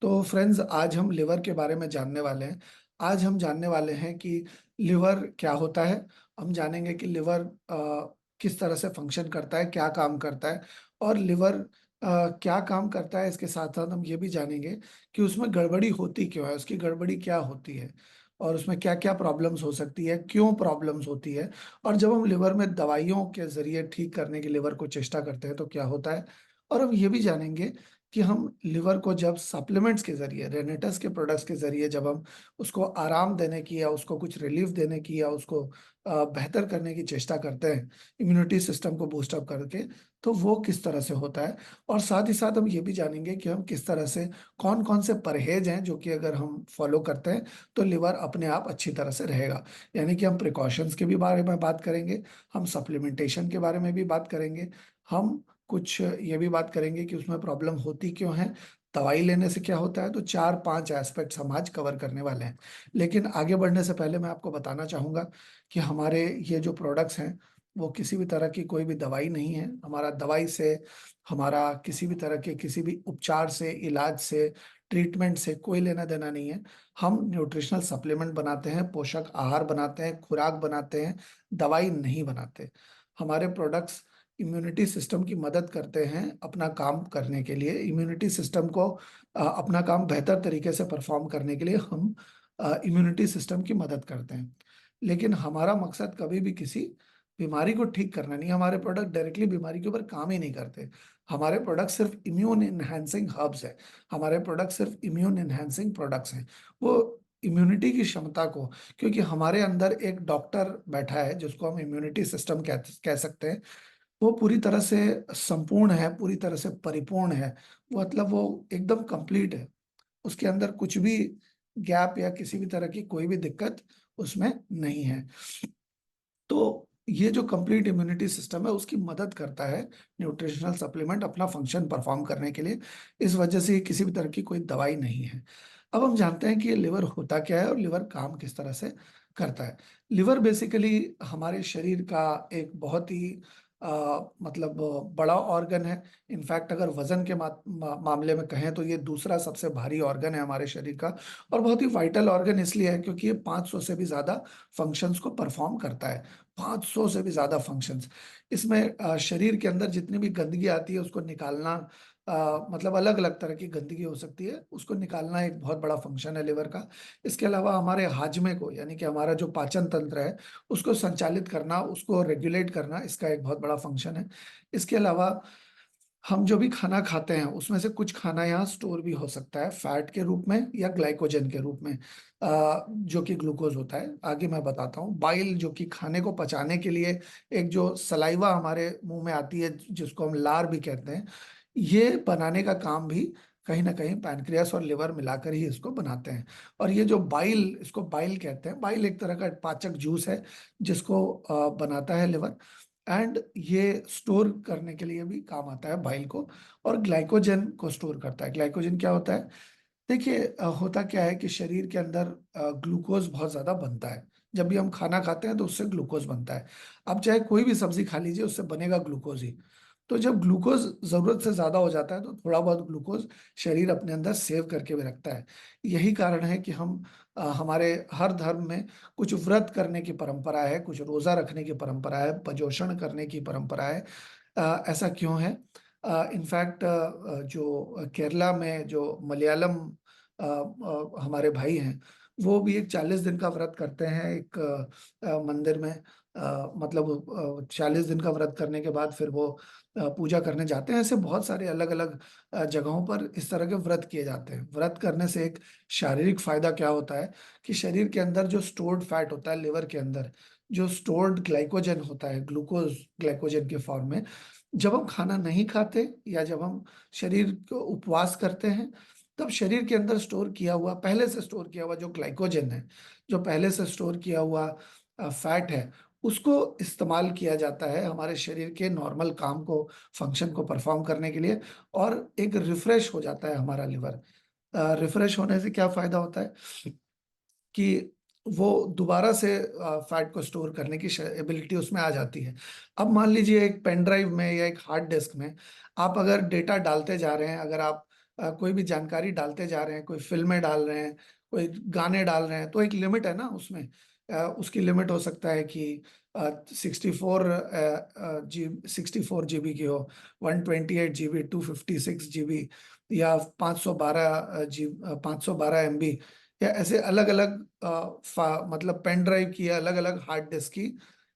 तो फ्रेंड्स, आज हम लिवर के बारे में जानने वाले हैं। आज हम जानने वाले हैं कि लिवर क्या होता है। हम जानेंगे कि लिवर किस तरह से फंक्शन करता है, क्या काम करता है, और लिवर क्या काम करता है। इसके साथ साथ हम ये भी जानेंगे कि उसमें गड़बड़ी होती क्यों है, उसकी गड़बड़ी क्या होती है, और उसमें क्या क्या प्रॉब्लम्स हो सकती है, क्यों प्रॉब्लम्स होती है। और जब हम लिवर में दवाइयों के जरिए ठीक करने की लिवर को चेष्टा करते हैं तो क्या होता है। और हम ये भी जानेंगे कि हम लिवर को जब सप्लीमेंट्स के जरिए, रेनेटस के प्रोडक्ट्स के जरिए, जब हम उसको आराम देने की या उसको कुछ रिलीफ देने की या उसको बेहतर करने की चेष्टा करते हैं, इम्यूनिटी सिस्टम को बूस्टअप करके, तो वो किस तरह से होता है। और साथ ही साथ हम ये भी जानेंगे कि हम किस तरह से, कौन कौन से परहेज हैं जो कि अगर हम फॉलो करते हैं तो लिवर अपने आप अच्छी तरह से रहेगा। यानी कि हम प्रिकॉशंस के भी बारे में बात करेंगे, हम सप्लीमेंटेशन के बारे में भी बात करेंगे, हम कुछ ये भी बात करेंगे कि उसमें प्रॉब्लम होती क्यों है, दवाई लेने से क्या होता है। तो चार पांच एस्पेक्ट्स हम आज कवर करने वाले हैं। लेकिन आगे बढ़ने से पहले मैं आपको बताना चाहूंगा कि हमारे ये जो प्रोडक्ट्स हैं वो किसी भी तरह की कोई भी दवाई नहीं है। हमारा दवाई से, हमारा किसी भी तरह के किसी भी उपचार से, इलाज से, ट्रीटमेंट से कोई लेना देना नहीं है। हम न्यूट्रिशनल सप्लीमेंट बनाते हैं, पोषक आहार बनाते हैं, खुराक बनाते हैं, दवाई नहीं बनाते। हमारे प्रोडक्ट्स इम्यूनिटी सिस्टम की मदद करते हैं अपना काम करने के लिए। इम्यूनिटी सिस्टम को अपना काम बेहतर तरीके से परफॉर्म करने के लिए हम इम्यूनिटी सिस्टम की मदद करते हैं। लेकिन हमारा मकसद कभी भी किसी बीमारी को ठीक करना नहीं। हमारे प्रोडक्ट डायरेक्टली बीमारी के ऊपर काम ही नहीं करते। हमारे प्रोडक्ट सिर्फ इम्यून इनहेंसिंग हर्ब्स है। हमारे प्रोडक्ट सिर्फ इम्यून इनहेंसिंग प्रोडक्ट्स हैं। वो इम्यूनिटी की क्षमता को, क्योंकि हमारे अंदर एक डॉक्टर बैठा है जिसको हम इम्यूनिटी सिस्टम कह सकते हैं, वो पूरी तरह से संपूर्ण है, पूरी तरह से परिपूर्ण है। वो मतलब वो एकदम कंप्लीट है। उसके अंदर कुछ भी गैप या किसी भी तरह की कोई भी दिक्कत उसमें नहीं है। तो ये जो कंप्लीट इम्यूनिटी सिस्टम है उसकी मदद करता है न्यूट्रिशनल सप्लीमेंट अपना फंक्शन परफॉर्म करने के लिए। इस वजह से ये किसी भी तरह की कोई दवाई नहीं है। अब हम जानते हैं कि ये लिवर होता क्या है और लिवर काम किस तरह से करता है। लिवर बेसिकली हमारे शरीर का एक बहुत ही मतलब बड़ा ऑर्गन है। इनफैक्ट अगर वजन के मामले में कहें तो ये दूसरा सबसे भारी ऑर्गन है हमारे शरीर का। और बहुत ही वाइटल ऑर्गन इसलिए है क्योंकि ये 500 से भी ज्यादा फंक्शंस को परफॉर्म करता है। 500 से भी ज्यादा फंक्शंस। इसमें शरीर के अंदर जितनी भी गंदगी आती है उसको निकालना, मतलब अलग अलग तरह की गंदगी हो सकती है, उसको निकालना एक बहुत बड़ा फंक्शन है लिवर का। इसके अलावा हमारे हाजमे को, यानी कि हमारा जो पाचन तंत्र है उसको संचालित करना, उसको रेगुलेट करना, इसका एक बहुत बड़ा फंक्शन है। इसके अलावा हम जो भी खाना खाते हैं उसमें से कुछ खाना यहाँ स्टोर भी हो सकता है फैट के रूप में या ग्लाइकोजन के रूप में, जो कि ग्लूकोज होता है। आगे मैं बताता हूँ। बाइल, जो कि खाने को पचाने के लिए एक जो सलाइवा हमारे मुंह में आती है जिसको हम लार भी कहते हैं, ये बनाने का काम भी कहीं ना कहीं पैनक्रियास और लिवर मिलाकर ही इसको बनाते हैं। और ये जो बाइल, इसको बाइल कहते हैं। बाइल एक तरह का पाचक जूस है जिसको बनाता है लिवर। एंड ये स्टोर करने के लिए भी काम आता है बाइल को। और ग्लाइकोजन को स्टोर करता है। ग्लाइकोजन क्या होता है? देखिए, होता क्या है कि शरीर के अंदर ग्लूकोज बहुत ज्यादा बनता है। जब भी हम खाना खाते हैं तो उससे ग्लूकोज बनता है। अब चाहे कोई भी सब्जी खा लीजिए, उससे बनेगा ग्लूकोज ही। तो जब ग्लूकोज जरूरत से ज्यादा हो जाता है तो थोड़ा बहुत ग्लूकोज शरीर अपने अंदर सेव करके भी रखता है। यही कारण है कि हम हमारे हर धर्म में कुछ व्रत करने की परंपरा है, कुछ रोजा रखने की परंपरा है, भजोषण करने की परंपरा है। ऐसा क्यों है? इनफैक्ट जो केरला में जो मलयालम हमारे भाई हैं, वो भी एक 40 दिन का व्रत करते हैं एक मंदिर में। मतलब 40 दिन का व्रत करने के बाद फिर वो पूजा करने जाते हैं। ऐसे बहुत सारे अलग अलग जगहों पर इस तरह के व्रत किए जाते हैं। व्रत करने से एक शारीरिक फायदा क्या होता है कि शरीर के अंदर जो स्टोर्ड फैट होता है, लिवर के अंदर जो स्टोर्ड ग्लाइकोजन होता है, ग्लूकोज ग्लाइकोजन के फॉर्म में, जब हम खाना नहीं खाते या जब हम शरीर को उपवास करते हैं, तब शरीर के अंदर स्टोर किया हुआ, पहले से स्टोर किया हुआ जो ग्लाइकोजन है, जो पहले से स्टोर किया हुआ फैट है, उसको इस्तेमाल किया जाता है हमारे शरीर के नॉर्मल काम को, फंक्शन को परफॉर्म करने के लिए। और एक रिफ्रेश हो जाता है हमारा लिवर। रिफ्रेश होने से क्या फायदा होता है कि वो दोबारा से फैट को स्टोर करने की एबिलिटी उसमें आ जाती है। अब मान लीजिए एक पेन ड्राइव में या एक हार्ड डिस्क में आप अगर डेटा डालते जा रहे हैं, अगर आप कोई भी जानकारी डालते जा रहे हैं, कोई फिल्में डाल रहे हैं, कोई गाने डाल रहे हैं, तो एक लिमिट है ना उसमें। उसकी लिमिट हो सकता है कि 64 GB की हो, 128 GB, 256 GB, या 512 MB, या ऐसे अलग अलग मतलब पेन ड्राइव की, अलग अलग हार्ड डिस्क की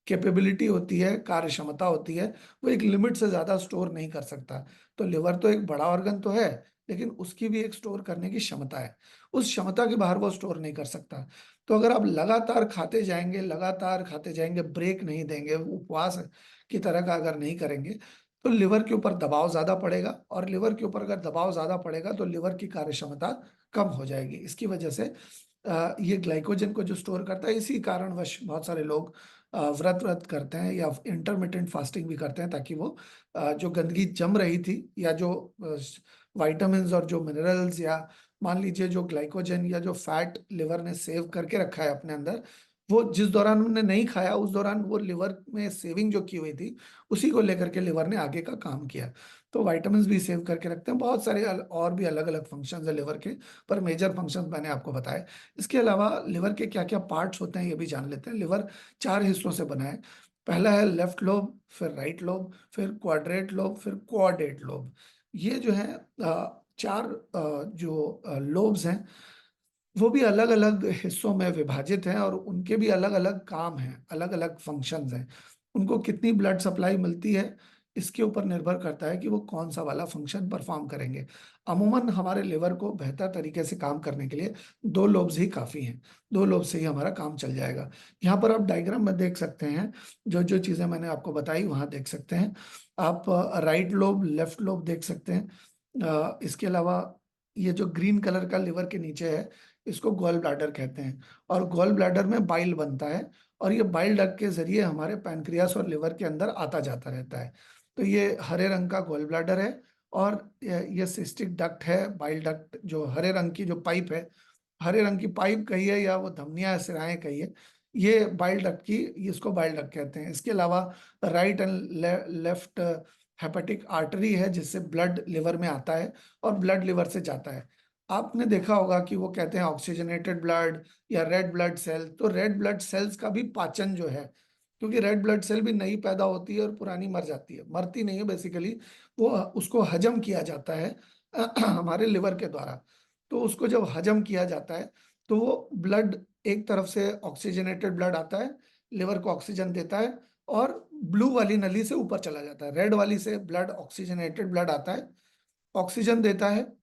कैपेबिलिटी होती है, कार्य क्षमता होती है। वो एक लिमिट से ज्यादा स्टोर नहीं कर सकता। तो लिवर तो एक बड़ा ऑर्गन तो है, लेकिन उसकी भी एक स्टोर करने की क्षमता है। उस क्षमता के बाहर वो स्टोर नहीं कर सकता। तो अगर आप लगातार खाते जाएंगे, लगातार खाते जाएंगे, ब्रेक नहीं देंगे, उपवास की तरह का अगर नहीं करेंगे, तो लिवर के ऊपर दबाव ज्यादा पड़ेगा, और लिवर के ऊपर अगर दबाव ज्यादा पड़ेगा तो लिवर की कार्य क्षमता कम हो जाएगी। इसकी वजह से ये ग्लाइकोजन को जो स्टोर करता है, इसी कारणवश बहुत सारे लोग व्रत व्रत करते हैं या इंटरमिटेंट फास्टिंग भी करते हैं, ताकि वो जो गंदगी जम रही थी, या जो वाइटामिन और जो मिनरल्स, या मान लीजिए जो ग्लाइकोजन या जो फैट लिवर ने सेव करके रखा है अपने अंदर, वो जिस दौरान उन्होंने नहीं खाया, उस दौरान वो लिवर में सेविंग जो की हुई थी, उसी को लेकर के लिवर ने आगे का काम किया। तो वाइटामिन भी सेव करके रखते हैं। बहुत सारे और भी अलग अलग फंक्शंस है लिवर के, पर मेजर फंक्शंस मैंने आपको बताए। इसके अलावा लिवर के क्या क्या पार्ट्स होते हैं ये भी जान लेते हैं। लिवर 4 हिस्सों से बना है। पहला है लेफ्ट लोब, फिर राइट लोब, फिर क्वाड्रेट लोब, फिर क्वाड्रेट लोब। ये जो है चार जो लोब्स हैं, वो भी अलग अलग हिस्सों में विभाजित हैं, और उनके भी अलग अलग काम हैं, अलग अलग फंक्शंस हैं। उनको कितनी ब्लड सप्लाई मिलती है, इसके ऊपर निर्भर करता है कि वो कौन सा वाला फंक्शन परफॉर्म करेंगे। अमूमन हमारे लिवर को बेहतर तरीके से काम करने के लिए 2 लोब्स ही काफ़ी हैं। 2 लोब से ही हमारा काम चल जाएगा। यहाँ पर आप डायग्राम में देख सकते हैं, जो जो चीज़ें मैंने आपको बताई वहाँ देख सकते हैं आप। राइट लोब, लेफ्ट लोब देख सकते हैं। इसके अलावा ये जो ग्रीन कलर का लिवर के नीचे है, इसको गॉल ब्लैडर कहते हैं। और गॉल ब्लैडर में बाइल बनता है, और ये बाइल डक्ट के जरिए हमारे पैनक्रियास और लिवर के अंदर आता जाता रहता है। तो ये हरे रंग का गॉल ब्लैडर है, और ये सिस्टिक डक्ट है, बाइल डक्ट, जो हरे रंग की जो पाइप है, हरे रंग की पाइप कहिए या वो धमनियां सिराएं कहिए, ये बाइल डक्ट की, इसको बाइल डक्ट कहते हैं। इसके अलावा right and left hepatic artery है, जिससे ब्लड लिवर में आता है और ब्लड लिवर से जाता है। आपने देखा होगा कि वो कहते हैं ऑक्सीजनेटेड ब्लड या रेड ब्लड सेल। तो रेड ब्लड सेल्स का भी पाचन जो है, क्योंकि रेड ब्लड सेल भी नई पैदा होती है और पुरानी मर जाती है, मरती नहीं है बेसिकली, वो उसको हजम किया जाता है हमारे लिवर के द्वारा। तो उसको जब हजम किया जाता है, तो वो ब्लड एक तरफ से ऑक्सीजनेटेड ब्लड आता है, लिवर को ऑक्सीजन देता है, और ब्लू वाली नली से ऊपर चला जाता है। रेड वाली से ब्लड ऑक्सीजनेटेड ब्लड आता है, ऑक्सीजन देता है,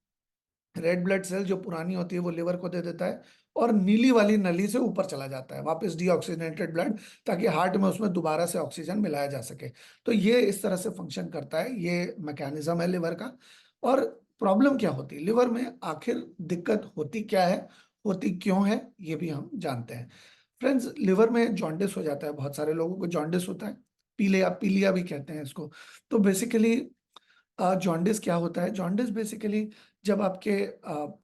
रेड ब्लड सेल जो पुरानी होती है वो लिवर को दे देता है, और नीली वाली नली से ऊपर चला जाता है वापस डीऑक्सीजनेटेड ब्लड, ताकि हार्ट में उसमें दोबारा से ऑक्सीजन मिलाया जा सके। तो ये इस तरह से फंक्शन करता है, ये मैकेनिज्म है लिवर का। और प्रॉब्लम क्या होती है लिवर में, आखिर दिक्कत होती क्या है, होती क्यों है, ये भी हम जानते हैं। फ्रेंड्स, लिवर में जॉन्डिस हो जाता है, बहुत सारे लोगों को जॉन्डिस होता है, पीले या पीलिया भी कहते हैं इसको। तो बेसिकली जॉन्डिस क्या होता है? जॉन्डिस बेसिकली जब आपके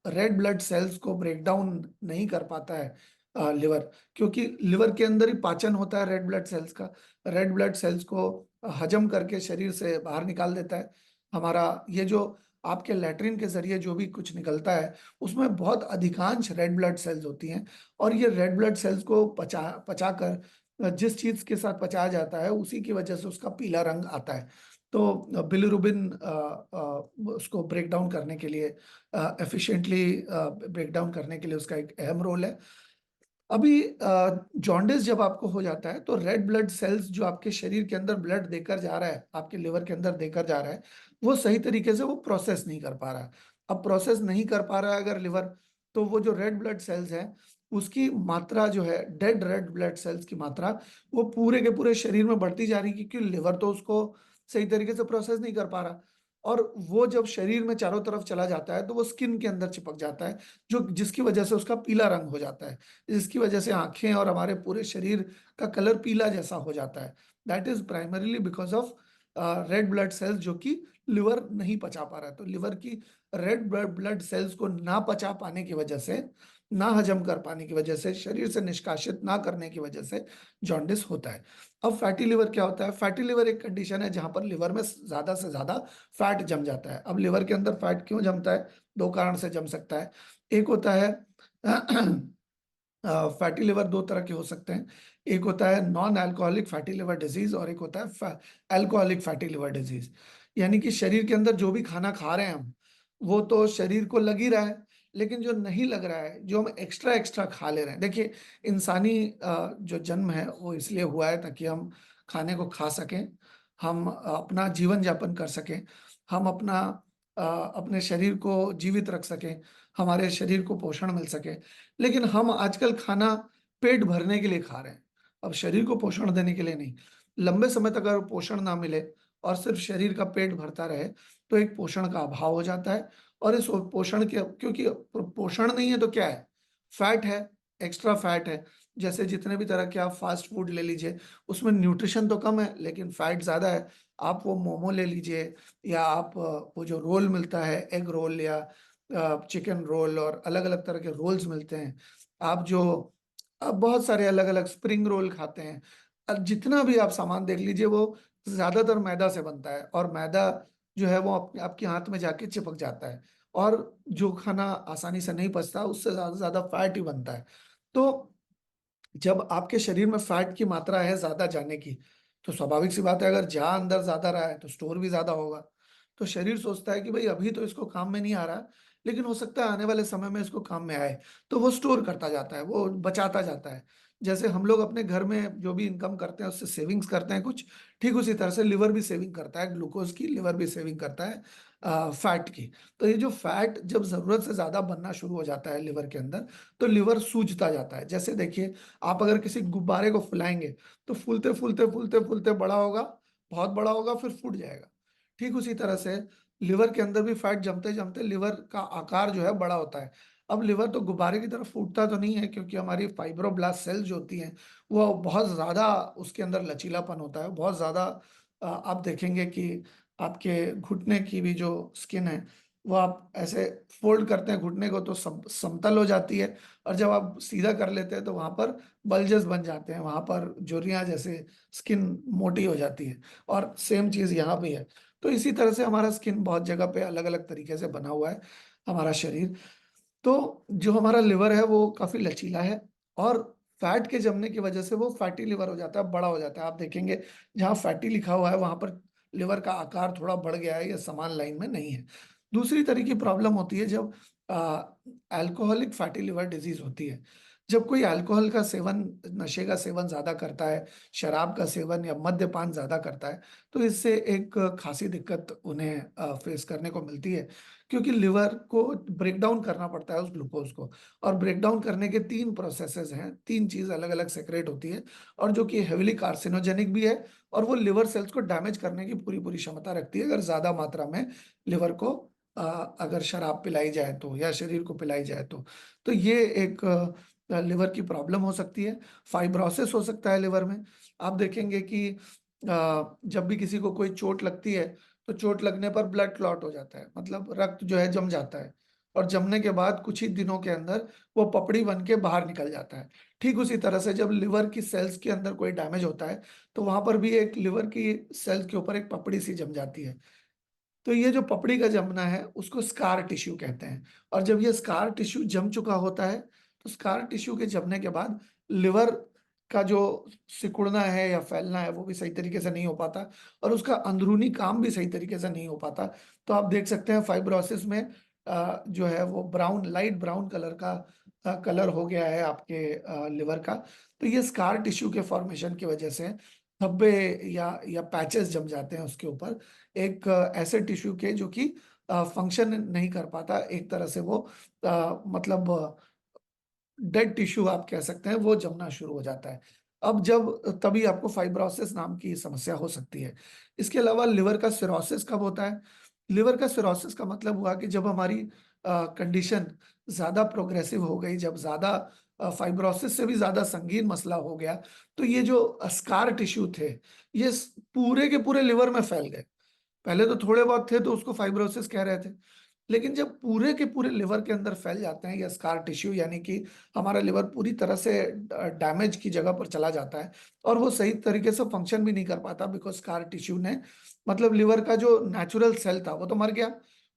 रेड ब्लड सेल्स को ब्रेक डाउन नहीं कर पाता है लिवर, क्योंकि लिवर के अंदर ही पाचन होता है रेड ब्लड सेल्स का। रेड ब्लड सेल्स को हजम करके शरीर से बाहर निकाल देता है। हमारा ये जो आपके लैट्रिन के जरिए जो भी कुछ निकलता है, उसमें बहुत अधिकांश रेड ब्लड सेल्स होती हैं, और ये रेड ब्लड सेल्स को पचा कर जिस चीज के साथ पचाया जाता है, उसी की वजह से उसका पीला रंग आता है। तो बिलिरुबिन उसको ब्रेक डाउन करने के लिए, एफिशिएंटली ब्रेक डाउन करने के लिए उसका एक अहम रोल है। अभी जॉन्डिस जब आपको हो जाता है, तो रेड ब्लड सेल्स जो आपके शरीर के अंदर ब्लड देकर जा रहा है, आपके लिवर के अंदर देकर जा रहा है, वो सही तरीके से वो प्रोसेस नहीं कर पा रहा है। अब प्रोसेस नहीं कर पा रहा है अगर लिवर, तो वो जो रेड ब्लड सेल्स हैं, उसकी मात्रा जो है, डेड रेड ब्लड सेल्स की मात्रा, वो पूरे के पूरे शरीर में बढ़ती जा रही है, क्योंकि लिवर तो उसको सही तरीके से प्रोसेस नहीं कर पा रहा। और वो जब शरीर में चारों तरफ चला जाता है, तो वो स्किन के अंदर चिपक जाता है, जो जिसकी वजह से उसका पीला रंग हो जाता है, जिसकी वजह से आंखें और हमारे पूरे शरीर का कलर पीला जैसा हो जाता है। That is primarily because of red blood cells, जो कि लिवर नहीं पचा पा रहा है। तो लिवर की रेड ब्लड सेल्स को ना पचा पाने की वजह से ना हजम कर पाने की वजह से, शरीर से निष्कासित ना करने की वजह से जॉन्डिस होता है। अब फैटी लिवर क्या होता है? फैटी लिवर एक कंडीशन है जहां पर लिवर में ज्यादा से ज्यादा फैट जम जाता है। अब लिवर के अंदर फैट क्यों जमता है? दो कारण से जम सकता है। एक होता है फैटी लिवर दो तरह के हो सकते हैं। एक होता है non alcoholic fatty liver disease और एक होता है अल्कोहलिक फैटी लिवर डिजीज। यानी कि शरीर के अंदर जो भी खाना खा रहे हैं हम, वो तो शरीर को लग ही रहा है, लेकिन जो नहीं लग रहा है, जो हम एक्स्ट्रा एक्स्ट्रा खा ले रहे हैं। देखिए, इंसानी जो जन्म है वो इसलिए हुआ है ताकि हम खाने को खा सकें, हम अपना जीवन यापन कर सकें, हम अपने शरीर को जीवित रख सकें, हमारे शरीर को पोषण मिल सके। लेकिन हम आजकल खाना पेट भरने के लिए खा रहे हैं, अब शरीर को पोषण देने के लिए नहीं। लंबे समय तक अगर पोषण ना मिले और सिर्फ शरीर का पेट भरता रहे, तो एक पोषण का अभाव हो जाता है। और इस पोषण के, क्योंकि पोषण नहीं है तो क्या है? फैट है, एक्स्ट्रा फैट है। जैसे जितने भी तरह के आप फास्ट फूड ले लीजिए, उसमें न्यूट्रिशन तो कम है लेकिन फैट ज्यादा है। आप वो मोमो ले लीजिए, या आप वो जो रोल मिलता है, एग रोल या चिकन रोल, और अलग अलग तरह के रोल्स मिलते हैं। आप जो अब बहुत सारे अलग अलग स्प्रिंग रोल खाते हैं। अब जितना भी आप सामान देख लीजिए, वो ज्यादातर मैदा से बनता है, और मैदा जो है वो आपके हाथ में जाके चिपक जाता है। और जो खाना आसानी से नहीं पचता, उससे ज्यादा ज्यादा फैट ही बनता है। तो जब आपके शरीर में फैट की मात्रा है ज्यादा जाने की, तो स्वाभाविक सी बात है, अगर जा अंदर ज्यादा रहा है तो स्टोर भी ज्यादा होगा। तो शरीर सोचता है कि भाई अभी तो इसको काम में नहीं आ रहा, लेकिन हो सकता है आने वाले समय में इसको काम में आए। तो वो स्टोर करता जाता है, वो बचाता जाता है। जैसे हम लोग अपने घर में जो भी इनकम करते हैं उससे सेविंग्स करते हैं कुछ, ठीक उसी तरह से लिवर भी सेविंग करता है ग्लूकोज की, लिवर भी सेविंग करता है फैट की। तो ये जो फैट जब जरूरत से ज्यादा बनना शुरू हो जाता है लिवर के अंदर, तो लिवर सूजता जाता है। जैसे देखिए, आप अगर किसी गुब्बारे को फुलाएंगे, तो फूलते फूलते फूलते फूलते बड़ा होगा, बहुत बड़ा होगा, फिर फूट जाएगा। ठीक उसी तरह से लिवर के अंदर भी फैट जमते जमते लिवर का आकार जो है बड़ा होता है। अब लिवर तो गुब्बारे की तरह फूटता तो नहीं है, क्योंकि हमारी फाइब्रोब्लास्ट सेल्स जो होती हैं, वो बहुत ज्यादा, उसके अंदर लचीलापन होता है बहुत ज्यादा। आप देखेंगे कि आपके घुटने की भी जो स्किन है, वो आप ऐसे फोल्ड करते हैं घुटने को तो समतल हो जाती है। और जब आप सीधा कर लेते हैं तो वहां पर बल्जेस बन जाते हैं, वहां पर झुर्रियां जैसे स्किन मोटी हो जाती है। और सेम चीज यहाँ भी है। तो इसी तरह से हमारा स्किन बहुत जगह पे अलग अलग तरीके से बना हुआ है, हमारा शरीर। तो जो हमारा लिवर है वो काफी लचीला है, और फैट के जमने की वजह से वो फैटी लिवर हो जाता है, बड़ा हो जाता है। आप देखेंगे जहाँ फैटी लिखा हुआ है वहां पर लिवर का आकार थोड़ा बढ़ गया है, या समान लाइन में नहीं है। दूसरी तरह की प्रॉब्लम होती है जब अल्कोहलिक फैटी लिवर डिजीज होती है। जब कोई अल्कोहल का सेवन, नशे का सेवन ज्यादा करता है, शराब का सेवन या मद्यपान ज्यादा करता है, तो इससे एक खासी दिक्कत उन्हें फेस करने को मिलती है। क्योंकि लिवर को ब्रेक डाउन करना पड़ता है उस ग्लूकोज को, और ब्रेक डाउन करने के तीन प्रोसेसेस हैं, तीन चीज अलग अलग सेक्रेट होती है, और जो कि हेविली कार्सिनोजेनिक भी है। और वो लिवर सेल्स को डैमेज करने की पूरी पूरी क्षमता रखती है, अगर ज्यादा मात्रा में लिवर को अगर शराब पिलाई जाए तो, या शरीर को पिलाई जाए तो ये एक लिवर की प्रॉब्लम हो सकती है। फाइब्रोसिस हो सकता है लिवर में। आप देखेंगे कि जब भी किसी को कोई चोट लगती है, तो चोट लगने पर ब्लड क्लॉट हो जाता है, मतलब रक्त जो है जम जाता है। और जमने के बाद कुछ ही दिनों के अंदर वो पपड़ी बन के बाहर निकल जाता है। ठीक उसी तरह से जब लिवर की सेल्स के अंदर कोई डैमेज होता है, तो वहां पर भी एक लिवर की सेल्स के ऊपर एक पपड़ी सी जम जाती है। तो ये जो पपड़ी का जमना है उसको स्कार टिश्यू कहते हैं। और जब ये स्कार टिश्यू जम चुका होता है, तो स्कार टिश्यू के जमने के बाद लिवर का जो सिकुड़ना है या फैलना है वो भी सही तरीके से नहीं हो पाता, और उसका अंदरूनी काम भी सही तरीके से नहीं हो पाता। तो आप देख सकते हैं फाइब्रोसिस में जो है वो ब्राउन, लाइट ब्राउन कलर का कलर हो गया है आपके लिवर का। तो ये स्कार टिश्यू के फॉर्मेशन की वजह से धब्बे या पैचेस जम जाते हैं उसके ऊपर, एक ऐसे टिश्यू के जो कि फंक्शन नहीं कर पाता, एक तरह से वो मतलब डेड टिश्यू आप कह सकते हैं, वो जमना शुरू हो जाता है। अब जब तभी आपको फाइब्रोसिस नाम की समस्या हो सकती है। इसके अलावा लिवर का सिरोसिस कब होता है? लिवर का सिरोसिस का मतलब हुआ कि जब हमारी कंडीशन ज्यादा प्रोग्रेसिव हो गई, जब ज्यादा फाइब्रोसिस से भी ज्यादा संगीन मसला हो गया, तो ये जो स्कार टिश्यू थे, ये पूरे के पूरे लिवर में फैल गए। पहले तो थोड़े बहुत थे तो उसको फाइब्रोसिस कह रहे थे, लेकिन जब पूरे के पूरे लिवर के अंदर फैल जाते हैं या स्कार टिश्यू, यानी कि हमारा लिवर पूरी तरह से डैमेज की जगह पर चला जाता है और वो सही तरीके से फंक्शन भी नहीं कर पाता, बिकॉज स्कार टिश्यू ने, मतलब लिवर का जो नेचुरल सेल था वो तो मर गया,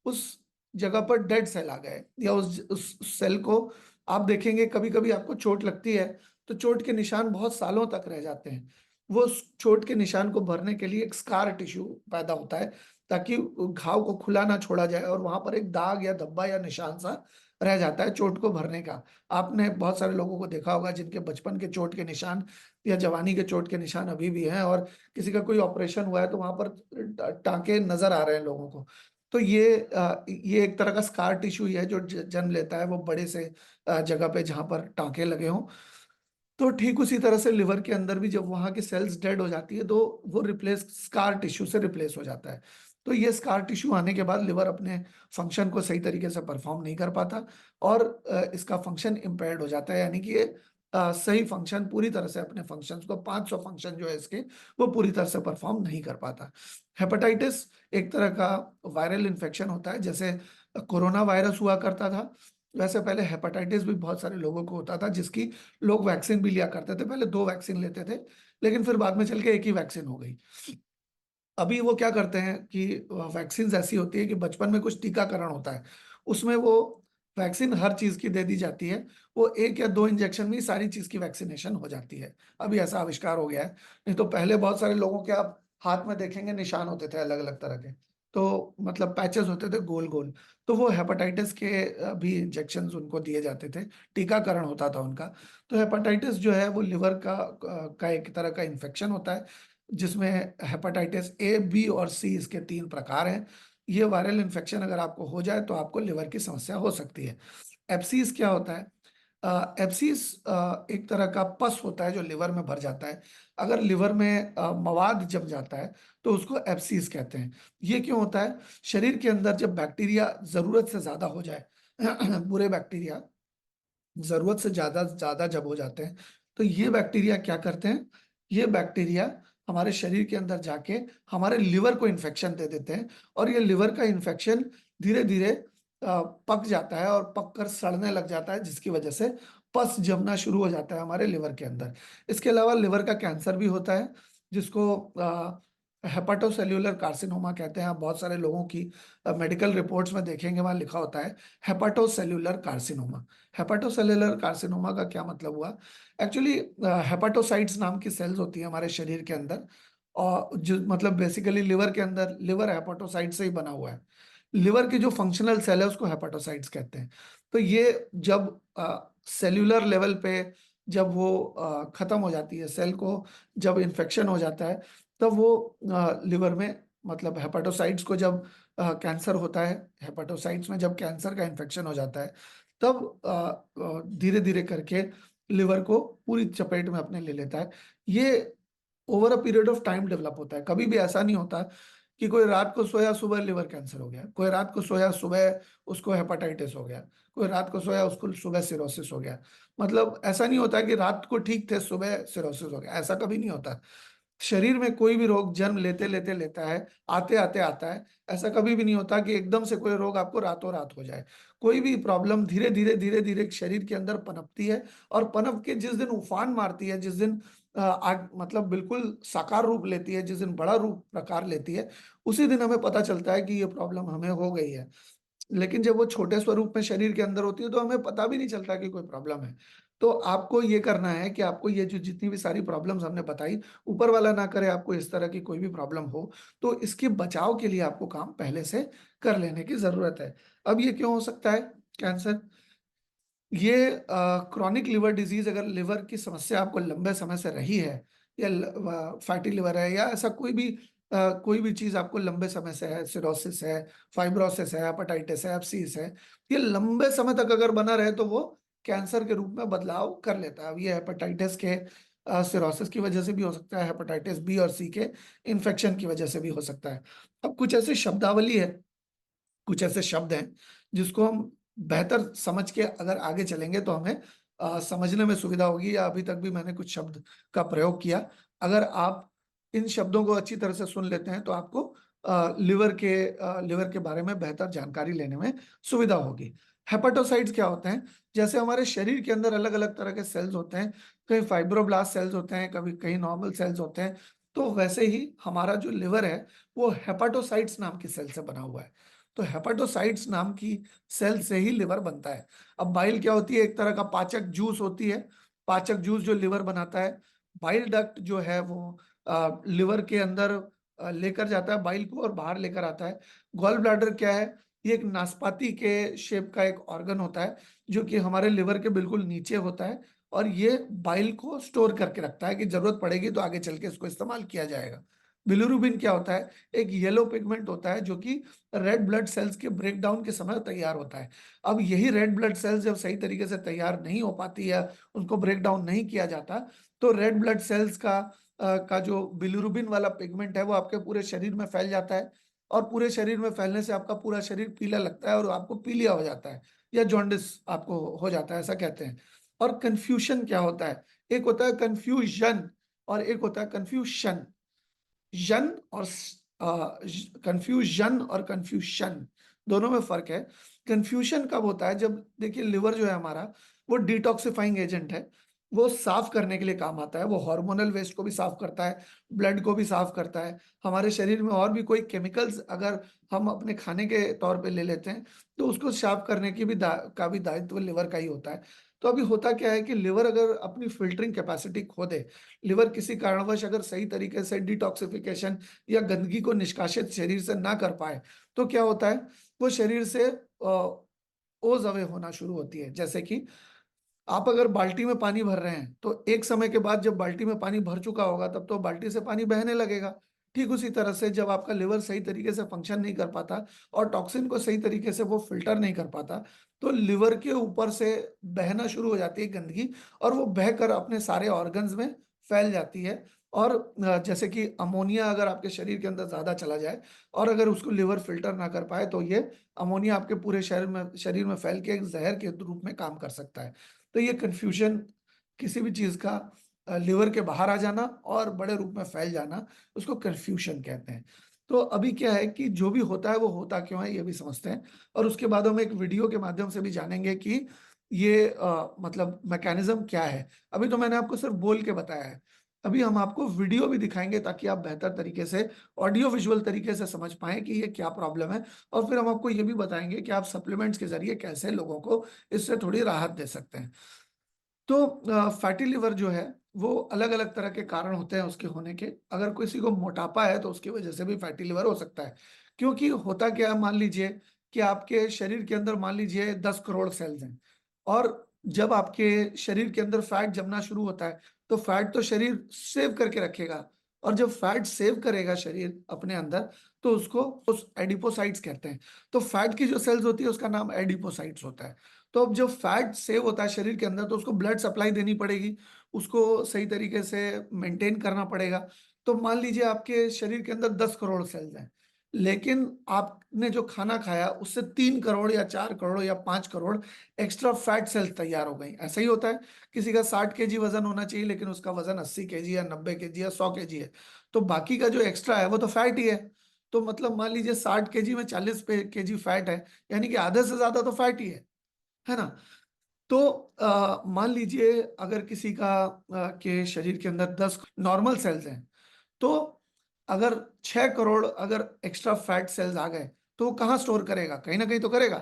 उस जगह पर डेड सेल आ गए, या उस सेल को आप देखेंगे कभी कभी आपको चोट लगती है तो चोट के निशान बहुत सालों तक रह जाते हैं। वो उस चोट के निशान को भरने के लिए एक स्कार टिश्यू पैदा होता है, ताकि घाव को खुला ना छोड़ा जाए और वहां पर एक दाग या धब्बा या निशान सा रह जाता है चोट को भरने का। आपने बहुत सारे लोगों को देखा होगा जिनके बचपन के चोट के निशान या जवानी के चोट के निशान अभी भी हैं, और किसी का कोई ऑपरेशन हुआ है तो वहां पर टांके नजर आ रहे हैं लोगों को। तो ये एक तरह का स्कार टिश्यू ही है जो जन्म लेता है वो बड़े से जगह पे जहां पर टांके लगे हों। तो ठीक उसी तरह से लिवर के अंदर भी जब वहां की सेल्स डेड हो जाती है तो वो रिप्लेस स्कार टिश्यू से रिप्लेस हो जाता है। तो ये स्कार टिश्यू आने के बाद लिवर अपने फंक्शन को सही तरीके से परफॉर्म नहीं कर पाता और इसका फंक्शन इम्पेयर्ड हो जाता है, यानी कि ये सही फंक्शन पूरी तरह से अपने फंक्शंस को 500 फंक्शन जो है इसके वो पूरी तरह से परफॉर्म नहीं कर पाता। हेपेटाइटिस एक तरह का वायरल इन्फेक्शन होता है, जैसे कोरोना वायरस हुआ करता था वैसे पहले हेपेटाइटिस भी बहुत सारे लोगों को होता था, जिसकी लोग वैक्सीन भी लिया करते थे। पहले 2 वैक्सीन लेते थे, लेकिन फिर बाद में चल के एक ही वैक्सीन हो गई। अभी वो क्या करते हैं कि वैक्सीन ऐसी होती है कि बचपन में कुछ टीकाकरण होता है, उसमें वो वैक्सीन हर चीज की दे दी जाती है। वो 1 या 2 इंजेक्शन में ही सारी चीज की वैक्सीनेशन हो जाती है। अभी ऐसा आविष्कार हो गया है, नहीं तो पहले बहुत सारे लोगों के आप हाथ में देखेंगे निशान होते थे अलग अलग तरह के, तो मतलब पैचेस होते थे गोल गोल। तो वो हेपेटाइटिस के भी इंजेक्शन उनको दिए जाते थे, टीकाकरण होता था उनका। तो हेपेटाइटिस जो है वो लिवर का एक तरह का इन्फेक्शन होता है, जिसमें हेपेटाइटिस ए, बी और सी, इसके 3 प्रकार हैं। ये वायरल इन्फेक्शन अगर आपको हो जाए तो आपको लिवर की समस्या हो सकती है। एब्सीस क्या होता है? एब्सीस एक तरह का पस होता है जो लिवर में भर जाता है। अगर लिवर में मवाद जम जाता है तो उसको एब्सीस कहते हैं। ये क्यों होता है? शरीर के अंदर जब बैक्टीरिया जरूरत से ज्यादा हो जाए बुरे बैक्टीरिया जरूरत से ज्यादा ज्यादा जब हो जाते हैं तो ये बैक्टीरिया क्या करते हैं? ये बैक्टीरिया हमारे शरीर के अंदर जाके हमारे लिवर को इन्फेक्शन दे देते हैं, और ये लिवर का इन्फेक्शन धीरे धीरे पक जाता है और पक कर सड़ने लग जाता है, जिसकी वजह से पस जमना शुरू हो जाता है हमारे लिवर के अंदर। इसके अलावा लिवर का कैंसर भी होता है, जिसको हेपाटोसेल्यूलर कार्सिनोमा कहते हैं। आप बहुत सारे लोगों की मेडिकल रिपोर्ट्स में देखेंगे वहां लिखा होता है हेपाटोसेल्यूलर कार्सिनोमा। हेपाटोसेल्युलर कार्सिनोमा का क्या मतलब हुआ? एक्चुअली हेपाटोसाइट्स नाम की सेल्स होती है हमारे शरीर के अंदर, और जो मतलब बेसिकली लिवर के अंदर, लिवर हेपाटोसाइट से ही बना हुआ है। लिवर की जो फंक्शनल सेल है उसको हेपाटोसाइट्स कहते हैं। तो ये जब सेल्यूलर लेवल पे जब वो खत्म हो जाती है सेल को, जब इन्फेक्शन हो जाता है, तब वो लिवर में, मतलब हेपाटोसाइट्स को जब कैंसर होता है, हेपाटोसाइट्स में जब कैंसर का इन्फेक्शन हो जाता है, तब धीरे धीरे करके लिवर को पूरी चपेट में अपने ले लेता है। ये over a period of time develop होता है, कभी भी ऐसा नहीं होता कि कोई रात को सोया सुबह लिवर कैंसर हो गया, कोई रात को सोया सुबह उसको हेपाटाइटिस हो गया, कोई रात को सोया उसको सुबह सिरोसिस हो गया। मतलब ऐसा नहीं होता कि रात को ठीक थे सुबह सिरोसिस हो गया, ऐसा कभी नहीं होता। शरीर में कोई भी रोग जन्म लेते लेते लेता है, आते आते आता है। ऐसा कभी भी नहीं होता कि एकदम से कोई रोग आपको रातों रात हो जाए। कोई भी प्रॉब्लम धीरे धीरे शरीर के अंदर पनपती है, और पनप के जिस दिन उफान मारती है, जिस दिन आग मतलब बिल्कुल साकार रूप लेती है, जिस दिन बड़ा रूप प्रकार लेती है, उसी दिन हमें पता चलता है कि ये प्रॉब्लम हमें हो गई है। लेकिन जब वो छोटे स्वरूप में शरीर के अंदर होती है तो हमें पता भी नहीं चलता कि कोई प्रॉब्लम है। तो आपको ये करना है कि आपको ये जो जितनी भी सारी प्रॉब्लम्स हमने बताई, ऊपर वाला ना करे आपको इस तरह की कोई भी प्रॉब्लम हो, तो इसके बचाव के लिए आपको काम पहले से कर लेने की जरूरत है। अब ये क्यों हो सकता है कैंसर? ये क्रॉनिक लिवर डिजीज, अगर लिवर की समस्या आपको लंबे समय से रही है, या फैटी लिवर है, या ऐसा कोई भी चीज आपको लंबे समय से है, सिरोसिस है, फाइब्रोसिस है, हेपेटाइटिस है, एब्सिस है, ये लंबे समय तक अगर बना रहे तो वो कैंसर के रूप में बदलाव कर लेता है। अब ये हेपेटाइटिस के सिरोसिस की वजह से भी हो सकता है, हेपेटाइटिस बी और सी के इन्फेक्शन की वजह से भी हो सकता है। अब कुछ ऐसी शब्दावली है, कुछ ऐसे शब्द हैं जिसको हम बेहतर समझ के अगर आगे चलेंगे तो हमें समझने में सुविधा होगी, या अभी तक भी मैंने कुछ शब्द का प्रयोग किया। अगर आप इन शब्दों को अच्छी तरह से सुन लेते हैं तो आपको लिवर के बारे में बेहतर जानकारी लेने में सुविधा होगी। हेपेटोसाइट्स क्या होते हैं? जैसे हमारे शरीर के अंदर अलग अलग तरह के सेल्स होते हैं, कहीं फाइब्रोब्लास्ट सेल्स होते हैं, कभी कहीं नॉर्मल सेल्स होते हैं, तो वैसे ही हमारा जो लिवर है वो हेपेटोसाइट्स नाम की सेल से बना हुआ है। तो हेपेटोसाइट्स नाम की सेल से ही लिवर बनता है। अब बाइल क्या होती है? एक तरह का पाचक जूस होती है, पाचक जूस जो लिवर बनाता है। बाइल डक्ट जो है वो लिवर के अंदर लेकर जाता है बाइल को और बाहर लेकर आता है। गॉल ब्लैडर क्या है? ये एक नाशपाती के शेप का एक ऑर्गन होता है जो कि हमारे लिवर के बिल्कुल नीचे होता है, और ये बाइल को स्टोर करके रखता है कि जरूरत पड़ेगी तो आगे चल के इसको इस्तेमाल किया जाएगा। बिलिरुबिन क्या होता है? एक येलो पिगमेंट होता है जो कि रेड ब्लड सेल्स के ब्रेकडाउन के समय तैयार होता है। अब यही रेड ब्लड सेल्स जब सही तरीके से तैयार नहीं हो पाती है, उनको ब्रेक डाउन नहीं किया जाता, तो रेड ब्लड सेल्स का जो बिलिरुबिन वाला पिगमेंट है वो आपके पूरे शरीर में फैल जाता है, और पूरे शरीर में फैलने से आपका पूरा शरीर पीला लगता है और आपको पीलिया हो जाता है, या जॉन्डिस आपको हो जाता है, ऐसा कहते हैं। और कंफ्यूशन क्या होता है? एक होता है कंफ्यूजन और एक होता है कंफ्यूशन। जन और कंफ्यूजन और कंफ्यूशन दोनों में फर्क है। कंफ्यूशन कब होता है? जब देखिए लिवर जो है हमारा वो डिटॉक्सिफाइंग एजेंट है, वो साफ करने के लिए काम आता है। वो हार्मोनल वेस्ट को भी साफ करता है, ब्लड को भी साफ करता है। हमारे शरीर में और भी कोई केमिकल्स अगर हम अपने खाने के तौर पे ले लेते हैं तो उसको साफ करने की भी का भी दायित्व लिवर का ही होता है। तो अभी होता क्या है कि लिवर अगर अपनी फिल्टरिंग कैपेसिटी खो दे, लिवर किसी कारणवश अगर सही तरीके से डिटॉक्सिफिकेशन या गंदगी को निष्कासित शरीर से ना कर पाए, तो क्या होता है? वो शरीर से ओज अवे होना शुरू होती है। जैसे कि आप अगर बाल्टी में पानी भर रहे हैं तो एक समय के बाद जब बाल्टी में पानी भर चुका होगा तब तो बाल्टी से पानी बहने लगेगा। ठीक उसी तरह से जब आपका लिवर सही तरीके से फंक्शन नहीं कर पाता और टॉक्सिन को सही तरीके से वो फिल्टर नहीं कर पाता, तो लिवर के ऊपर से बहना शुरू हो जाती है गंदगी, और वो बहकर अपने सारे ऑर्गन्स में फैल जाती है। और जैसे कि अमोनिया अगर आपके शरीर के अंदर ज्यादा चला जाए और अगर उसको लिवर फिल्टर ना कर पाए, तो ये अमोनिया आपके पूरे शरीर में फैल के एक जहर के रूप में काम कर सकता है। तो ये कंफ्यूजन, किसी भी चीज का लिवर के बाहर आ जाना और बड़े रूप में फैल जाना, उसको कंफ्यूजन कहते हैं। तो अभी क्या है कि जो भी होता है वो होता क्यों है ये भी समझते हैं, और उसके बाद हम एक वीडियो के माध्यम से भी जानेंगे कि ये मतलब मैकेनिज्म क्या है। अभी तो मैंने आपको सिर्फ बोल के बताया है, अभी हम आपको वीडियो भी दिखाएंगे ताकि आप बेहतर तरीके से ऑडियो विजुअल तरीके से समझ पाएं कि ये क्या प्रॉब्लम है। और फिर हम आपको ये भी बताएंगे कि आप सप्लीमेंट्स के जरिए कैसे लोगों को इससे थोड़ी राहत दे सकते हैं। तो फैटी लिवर जो है वो अलग अलग तरह के कारण होते हैं उसके होने के। अगर किसी को मोटापा है तो उसकी वजह से भी फैटी लिवर हो सकता है। क्योंकि होता क्या है, मान लीजिए कि आपके शरीर के अंदर मान लीजिए 10 करोड़ सेल्स हैं, और जब आपके शरीर के अंदर फैट जमना शुरू होता है तो फैट तो शरीर सेव करके रखेगा, और जब फैट सेव करेगा शरीर अपने अंदर तो उसको उस एडिपोसाइट्स कहते हैं। तो फैट की जो सेल्स होती है उसका नाम एडिपोसाइट्स होता है। तो अब जब फैट सेव होता है शरीर के अंदर तो उसको ब्लड सप्लाई देनी पड़ेगी, उसको सही तरीके से मेंटेन करना पड़ेगा। तो मान लीजिए आपके शरीर के अंदर 10 करोड़ सेल्स हैं, लेकिन आपने जो खाना खाया उससे 3 करोड़ या 4 करोड़ या 5 करोड़ एक्स्ट्रा फैट सेल्स तैयार हो गई। ऐसा ही होता है, किसी का 60 kg वजन होना चाहिए लेकिन उसका वजन 80 kg या 90 kg या 100 kg है, तो बाकी का जो एक्स्ट्रा है वो तो फैट ही है। तो मतलब मान लीजिए 60 kg में 40 kg फैट है, यानी कि आधे से ज्यादा तो फैट ही है ना। तो मान लीजिए अगर किसी का के शरीर के अंदर 10 नॉर्मल सेल्स हैं, तो अगर 6 करोड़ अगर एक्स्ट्रा फैट सेल्स आ गए तो वो कहाँ स्टोर करेगा? कहीं ना कहीं तो करेगा।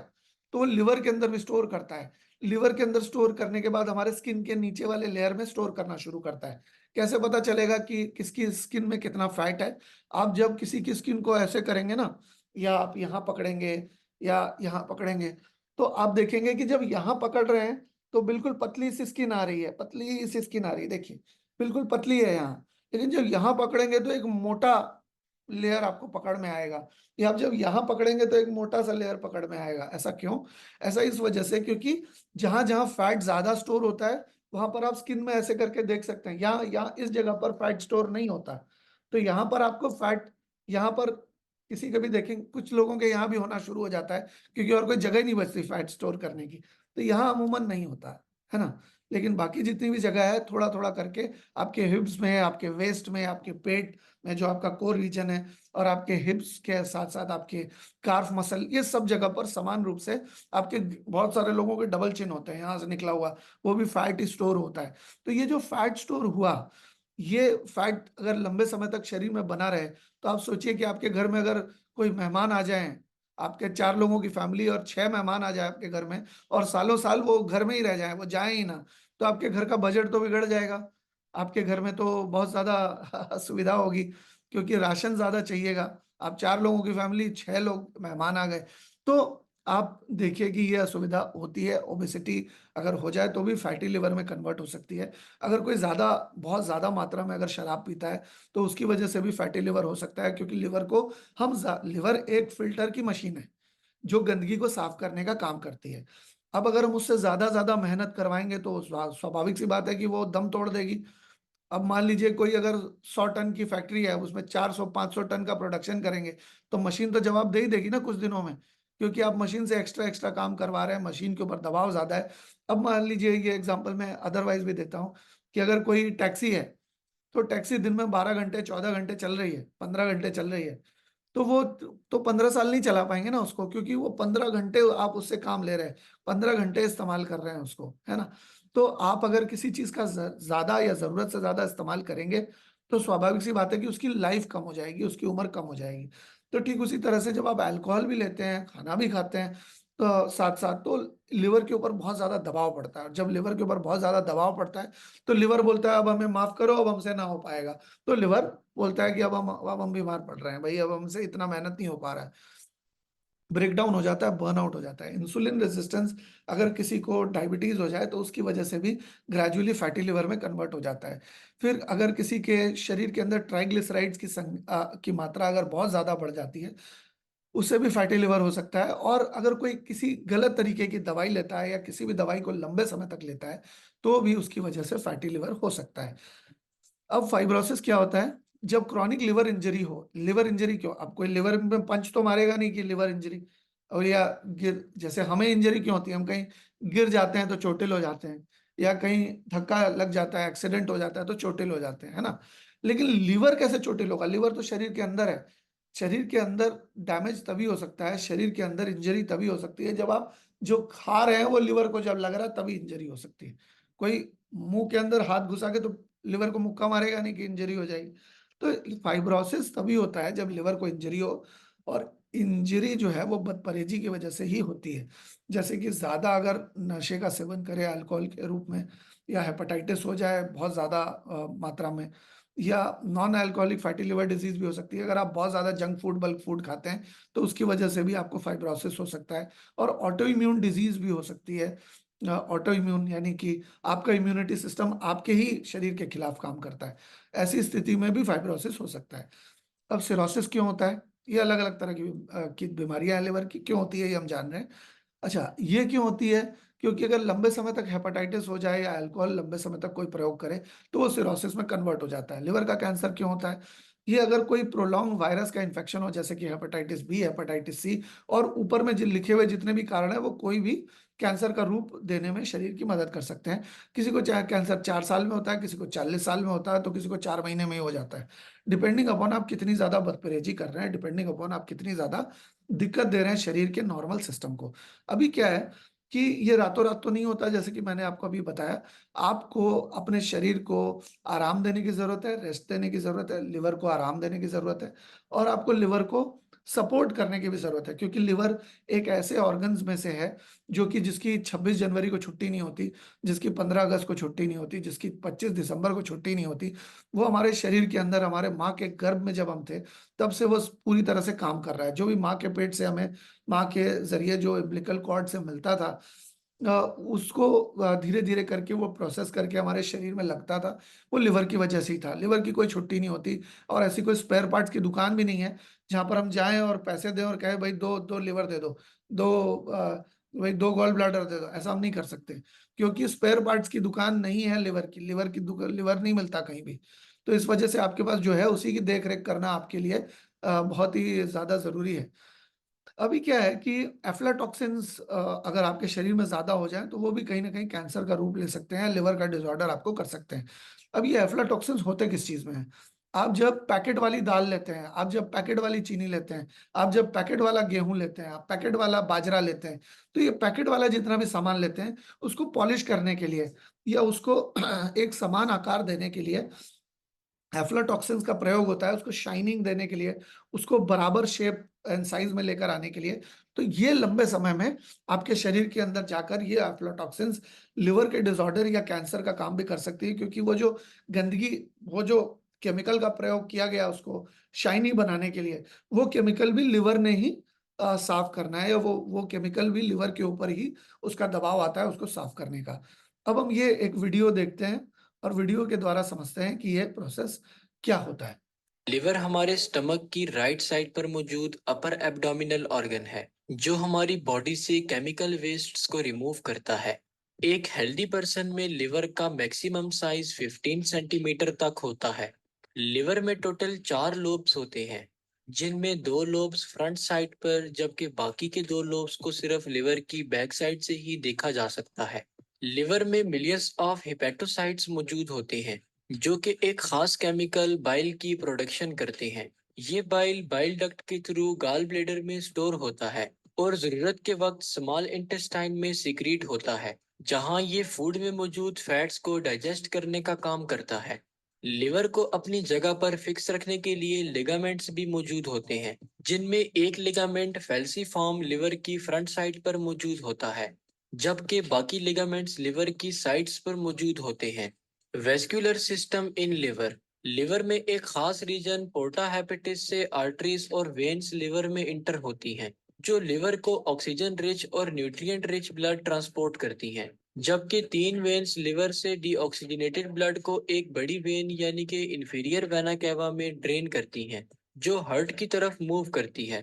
तो वो लिवर के अंदर भी स्टोर करता है। लिवर के अंदर स्टोर करने के बाद हमारे स्किन के नीचे वाले लेयर में स्टोर करना शुरू करता है। कैसे पता चलेगा कि किसकी स्किन में कितना फैट है? आप जब किसी की स्किन को ऐसे करेंगे ना, या आप यहाँ पकड़ेंगे या यहाँ पकड़ेंगे, तो आप देखेंगे कि जब यहाँ पकड़ रहे हैं तो बिल्कुल पतली सी स्किन आ रही है, पतली सी स्किन आ रही है, देखिए बिल्कुल पतली है यहाँ। लेकिन जब यहाँ पकड़ेंगे तो एक मोटा लेयर आपको पकड़ में आएगा, या आप जब यहाँ पकड़ेंगे तो एक मोटा सा लेयर पकड़ में आएगा। ऐसा क्यों? ऐसा इस वजह से क्योंकि जहां जहां फैट ज्यादा स्टोर होता है वहां पर आप स्किन में ऐसे करके देख सकते हैं, यहाँ यहाँ इस जगह पर फैट स्टोर नहीं होता। तो यहाँ पर आपको फैट, यहाँ पर किसी का भी देखेंगे कुछ लोगों के यहाँ भी होना शुरू हो जाता है, क्योंकि और कोई जगह ही नहीं बचती फैट स्टोर करने की। तो यहाँ अमूमन नहीं होता है ना। लेकिन बाकी जितनी भी जगह है थोड़ा थोड़ा करके आपके हिप्स में, आपके वेस्ट में, आपके पेट में जो आपका कोर रीजन है, और आपके हिप्स के साथ साथ आपके कार्फ मसल, ये सब जगह पर समान रूप से आपके, बहुत सारे लोगों के डबल चिन होते हैं यहाँ से निकला हुआ, वो भी फैट स्टोर होता है। तो ये जो फैट स्टोर हुआ, ये फैट अगर लंबे समय तक शरीर में बना रहे, तो आप सोचिए कि आपके घर में अगर कोई मेहमान आ जाए, आपके 4 लोगों की फैमिली और 6 मेहमान आ जाए आपके घर में, और सालों साल वो घर में ही रह जाए, वो जाए ही ना, तो आपके घर का बजट तो बिगड़ जाएगा। आपके घर में तो बहुत ज्यादा सुविधा होगी, क्योंकि राशन ज्यादा चाहिएगा। आप 4 लोगों की फैमिली, 6 लोग मेहमान आ गए, तो आप देखिए कि ये असुविधा होती है। ओबेसिटी अगर हो जाए तो भी फैटी लिवर में कन्वर्ट हो सकती है। अगर कोई ज्यादा, बहुत ज्यादा मात्रा में अगर शराब पीता है, तो उसकी वजह से भी फैटी लिवर हो सकता है, क्योंकि लिवर को लिवर एक फिल्टर की मशीन है जो गंदगी को साफ करने का काम करती है। अब अगर हम उससे ज्यादा ज्यादा मेहनत करवाएंगे तो स्वाभाविक सी बात है कि वो दम तोड़ देगी। अब मान लीजिए कोई अगर 100 टन की फैक्ट्री है, उसमें 400-500 टन का प्रोडक्शन करेंगे, तो मशीन तो जवाब दे ही देगी ना कुछ दिनों में, क्योंकि आप मशीन से एक्स्ट्रा एक्स्ट्रा काम करवा रहे हैं, मशीन के ऊपर दबाव ज्यादा है। अब मान लीजिए, ये एग्जांपल मैं अदरवाइज भी देता हूँ, कि अगर कोई टैक्सी है, तो टैक्सी दिन में 12 घंटे, 14 घंटे चल रही है, 15 घंटे चल रही है, तो वो तो 15 साल नहीं चला पाएंगे ना उसको, क्योंकि वो 15 घंटे आप उससे काम ले रहे हैं, 15 घंटे इस्तेमाल कर रहे हैं उसको, है ना। तो आप अगर किसी चीज का ज्यादा या जरूरत से ज्यादा इस्तेमाल करेंगे, तो स्वाभाविक सी बात है कि उसकी लाइफ कम हो जाएगी, उसकी उम्र कम हो जाएगी। तो ठीक उसी तरह से जब आप अल्कोहल भी लेते हैं, खाना भी खाते हैं, तो साथ साथ तो लिवर के ऊपर बहुत ज्यादा दबाव पड़ता है, और जब लिवर के ऊपर बहुत ज्यादा दबाव पड़ता है, तो लिवर बोलता है अब हमें माफ करो, अब हमसे ना हो पाएगा। तो लिवर बोलता है कि अब हम बीमार पड़ रहे हैं भाई, अब हमसे इतना मेहनत नहीं हो पा रहा है, ब्रेकडाउन हो जाता है, बर्नआउट हो जाता है। इंसुलिन रेजिस्टेंस, अगर किसी को डायबिटीज हो जाए, तो उसकी वजह से भी ग्रेजुअली फैटी लिवर में कन्वर्ट हो जाता है। फिर अगर किसी के शरीर के अंदर ट्राइग्लिसराइड्स की मात्रा अगर बहुत ज्यादा बढ़ जाती है, उससे भी फैटी लिवर हो सकता है। और अगर कोई किसी गलत तरीके की दवाई लेता है, या किसी भी दवाई को लंबे समय तक लेता है, तो भी उसकी वजह से फैटी लिवर हो सकता है। अब फाइब्रोसिस क्या होता है? जब क्रॉनिक लिवर इंजरी हो, लिवर इंजरी क्यों, अब कोई लिवर में पंच तो मारेगा नहीं कि लिवर इंजरी, और या गिर, जैसे हमें इंजरी क्यों होती है, हम कहीं गिर जाते हैं तो चोटिल हो जाते हैं, या कहीं धक्का लग जाता है, एक्सीडेंट हो जाता है तो चोटिल हो जाते हैं, है ना। लेकिन लिवर कैसे चोटिल होगा? लिवर तो शरीर के अंदर है। शरीर के अंदर डैमेज तभी हो सकता है, शरीर के अंदर इंजरी तभी हो सकती है, जब आप जो खा रहे हैं वो लिवर को जब लग रहा है, तभी इंजरी हो सकती है। कोई मुंह के अंदर हाथ घुसा के तो लिवर को मुक्का मारेगा नहीं कि इंजरी हो जाएगी। तो फाइब्रोसिस तभी होता है जब लिवर को इंजरी हो, और इंजरी जो है वो बदपरहेजी की वजह से ही होती है। जैसे कि ज्यादा अगर नशे का सेवन करे अल्कोहल के रूप में, या हेपेटाइटिस हो जाए बहुत ज्यादा मात्रा में, या non alcoholic fatty liver disease भी हो सकती है। अगर आप बहुत ज्यादा जंक फूड, बल्क फूड खाते हैं, तो उसकी वजह से भी आपको फाइब्रोसिस हो सकता है। और ऑटो इम्यून डिजीज भी हो सकती है। ऑटो इम्यून यानी कि आपका इम्यूनिटी सिस्टम आपके ही शरीर के खिलाफ काम करता है, ऐसी स्थिति में भी फाइब्रोसिस हो सकता है। अब सिरोसिस क्यों होता है? ये अलग अलग तरह की बीमारियां हैं लिवर की, क्यों होती है ये हम जान रहे हैं। अच्छा, ये क्यों होती है? क्योंकि अगर लंबे समय तक हेपेटाइटिस हो जाए, या अल्कोहल लंबे समय तक कोई प्रयोग करे, तो वो सिरोसिस में कन्वर्ट हो जाता है। लिवर का कैंसर क्यों होता है? ये अगर कोई प्रोलॉन्ग वायरस का इन्फेक्शन हो, जैसे कि हेपेटाइटिस बी, हेपेटाइटिस सी, और ऊपर में जो लिखे हुए जितने भी कारण है, वो कोई भी कैंसर का रूप देने में शरीर की मदद कर सकते हैं। किसी को चाहे कैंसर 4 साल में होता है, किसी को 40 साल में होता है, तो किसी को 4 महीने में ही हो जाता है। डिपेंडिंग अपॉन आप कितनी ज्यादा बदपरहेजी कर रहे हैं, डिपेंडिंग अपॉन आप कितनी ज्यादा दिक्कत दे रहे हैं शरीर के नॉर्मल सिस्टम को। अभी क्या है कि ये रातों रात तो नहीं होता, जैसे कि मैंने आपको अभी बताया। आपको अपने शरीर को आराम देने की जरूरत है, रेस्ट देने की जरूरत है, लिवर को आराम देने की जरूरत है, और आपको लिवर को सपोर्ट करने की भी जरूरत है, क्योंकि लिवर एक ऐसे ऑर्गन्स में से है जो कि जिसकी 26 जनवरी को छुट्टी नहीं होती, जिसकी 15 अगस्त को छुट्टी नहीं होती, जिसकी 25 दिसंबर को छुट्टी नहीं होती। वो हमारे शरीर के अंदर, हमारे माँ के गर्भ में जब हम थे, तब से वो पूरी तरह से काम कर रहा है। जो भी माँ के पेट से हमें, माँ के जरिए जो एम्बिलिकल कॉर्ड से मिलता था, उसको धीरे धीरे करके वो प्रोसेस करके हमारे शरीर में लगता था, वो लिवर की वजह से ही था। लिवर की कोई छुट्टी नहीं होती, और ऐसी कोई स्पेयर पार्ट्स की दुकान भी नहीं है जहां पर हम जाएं और पैसे दें और कहें भाई दो दो लिवर दे दो, दो भाई 2 गॉल ब्लैडर दे दो। ऐसा हम नहीं कर सकते, क्योंकि स्पेयर पार्ट्स की दुकान नहीं है लिवर की। लिवर की दुकान, लिवर नहीं मिलता कहीं भी। तो इस वजह से आपके पास जो है उसी की देख रेख करना आपके लिए बहुत ही ज्यादा जरूरी है। अभी क्या है कि एफ्लाटॉक्सिन्स अगर आपके शरीर में ज्यादा हो जाए तो वो भी कहीं ना कहीं कैंसर का रूप ले सकते हैं, लिवर का डिसऑर्डर आपको कर सकते हैं। अब ये एफ्लाटॉक्सिन्स होते किस चीज में हैं? आप जब पैकेट वाली दाल लेते हैं, आप जब पैकेट वाली चीनी लेते हैं, आप जब पैकेट वाला गेहूं लेते हैं, आप पैकेट वाला बाजरा लेते हैं, तो ये पैकेट वाला जितना भी सामान लेते हैं, उसको पॉलिश करने के लिए या उसको एक समान आकार देने के लिए एफ्लाटॉक्सिन्स का प्रयोग होता है, उसको शाइनिंग देने के लिए, उसको बराबर शेप एंड साइज में लेकर आने के लिए। तो ये लंबे समय में आपके शरीर के अंदर जाकर ये एफ्लाटॉक्सिन्स लिवर के डिसऑर्डर या कैंसर का काम भी कर सकती है, क्योंकि वो जो गंदगी, वो जो केमिकल का प्रयोग किया गया उसको शाइनी बनाने के लिए, वो केमिकल भी लिवर ने ही साफ करना है, या वो केमिकल भी लिवर के ऊपर ही उसका दबाव आता है उसको साफ करने का। अब हम ये एक वीडियो देखते हैं और वीडियो के द्वारा समझते हैं कि ये प्रोसेस क्या होता है। लिवर हमारे स्टमक की राइट साइड पर मौजूद अपर एब्डोमिनल ऑर्गन है जो हमारी बॉडी से केमिकल वेस्ट्स को रिमूव करता है। एक हेल्दी पर्सन में लिवर का मैक्सिमम साइज 15 सेंटीमीटर तक होता है। लिवर में टोटल 4 लोब्स होते हैं जिनमें 2 लोब्स फ्रंट साइड पर जबकि बाकी के 2 लोब्स को सिर्फ लिवर की बैक साइड से ही देखा जा सकता है। लिवर में मिलियंस ऑफ हेपेटोसाइट्स मौजूद होते हैं जो कि एक खास केमिकल बाइल की प्रोडक्शन करते हैं। ये बाइल बाइल डक्ट के थ्रू गाल ब्लेडर में स्टोर होता है और जरूरत के वक्त स्मॉल इंटेस्टाइन में सीक्रेट होता है जहां ये फूड में मौजूद फैट्स को डाइजेस्ट करने का काम करता है। लिवर को अपनी जगह पर फिक्स रखने के लिए लिगामेंट्स भी मौजूद होते हैं जिनमें एक लिगामेंट फैल्सीफॉर्म लिवर की फ्रंट साइड पर मौजूद होता है जबकि बाकी लिगामेंट्स लिवर की साइड्स पर मौजूद होते हैं। Vascular system in liver. Liver में एक खास रीजन पोर्टा हेपेटिस से आर्टरीज और वेन्स लिवर में इंटर होती हैं जो लिवर को ऑक्सीजन रिच और न्यूट्रिएंट रिच ब्लड ट्रांसपोर्ट करती हैं जबकि 3 वेन्स लिवर से डीऑक्सीजनेटेड ब्लड को एक बड़ी वेन यानी कि इंफीरियर वेना कैवा में ड्रेन करती हैं जो हार्ट की तरफ मूव करती है।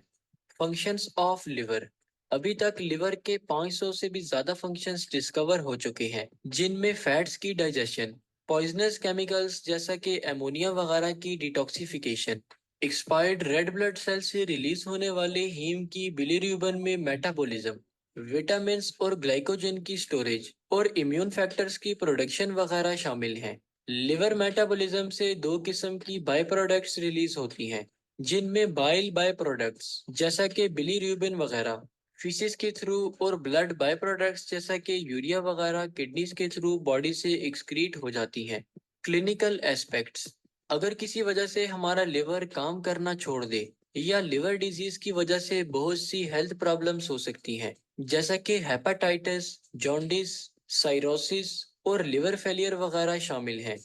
Functions of liver. अभी तक लिवर के 500 से भी ज्यादा फंक्शंस डिस्कवर हो चुके हैं जिनमें फैट्स की डाइजेशन, पॉइजनस केमिकल्स जैसा कि एमोनिया वगैरह की detoxification, expired red blood cell से रिलीज होने वाले हीम की बिलीरुबिन में मेटाबॉलिज्म, विटामिन्स और ग्लाइकोजन की स्टोरेज और इम्यून फैक्टर्स की प्रोडक्शन वगैरह शामिल हैं। लिवर मेटाबॉलिज्म से 2 किस्म की बाय प्रोडक्ट्स रिलीज होती हैं जिनमें बाइल बाय प्रोडक्ट्स जैसा कि बिलीरुबिन वगैरह फीसिस के थ्रू और ब्लड बाय प्रोडक्ट्स जैसा कि यूरिया वगैरह किडनीज के थ्रू बॉडी से एक्सक्रीट हो जाती हैं। Clinical aspects. अगर किसी वजह से हमारा लिवर काम करना छोड़ दे या लिवर डिजीज की वजह से बहुत सी हेल्थ प्रॉब्लम्स हो सकती हैं जैसा कि हेपाटाइटिस, जॉन्डिस, साइरोसिस और लिवर फेलियर वगैरह शामिल हैं।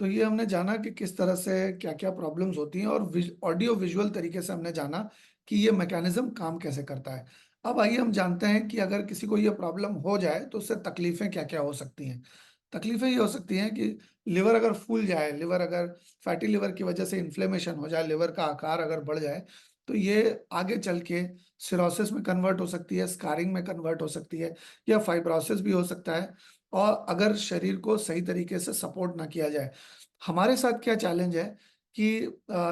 तो ये हमने जाना कि किस तरह से क्या क्या प्रॉब्लम्स होती हैं, और ऑडियो विजुअल तरीके से हमने जाना कि ये मैकेनिज्म काम कैसे करता है। अब आइए हम जानते हैं कि अगर किसी को ये प्रॉब्लम हो जाए तो उससे तकलीफें क्या क्या हो सकती हैं। तकलीफें ये हो सकती हैं कि लिवर अगर फूल जाए, लिवर अगर फैटी लिवर की वजह से इन्फ्लेमेशन हो जाए, लिवर का आकार अगर बढ़ जाए, तो ये आगे चल के सिरोसिस में कन्वर्ट हो सकती है, स्कारिंग में कन्वर्ट हो सकती है, या फाइब्रोसिस भी हो सकता है। और अगर शरीर को सही तरीके से सपोर्ट ना किया जाए। हमारे साथ क्या चैलेंज है कि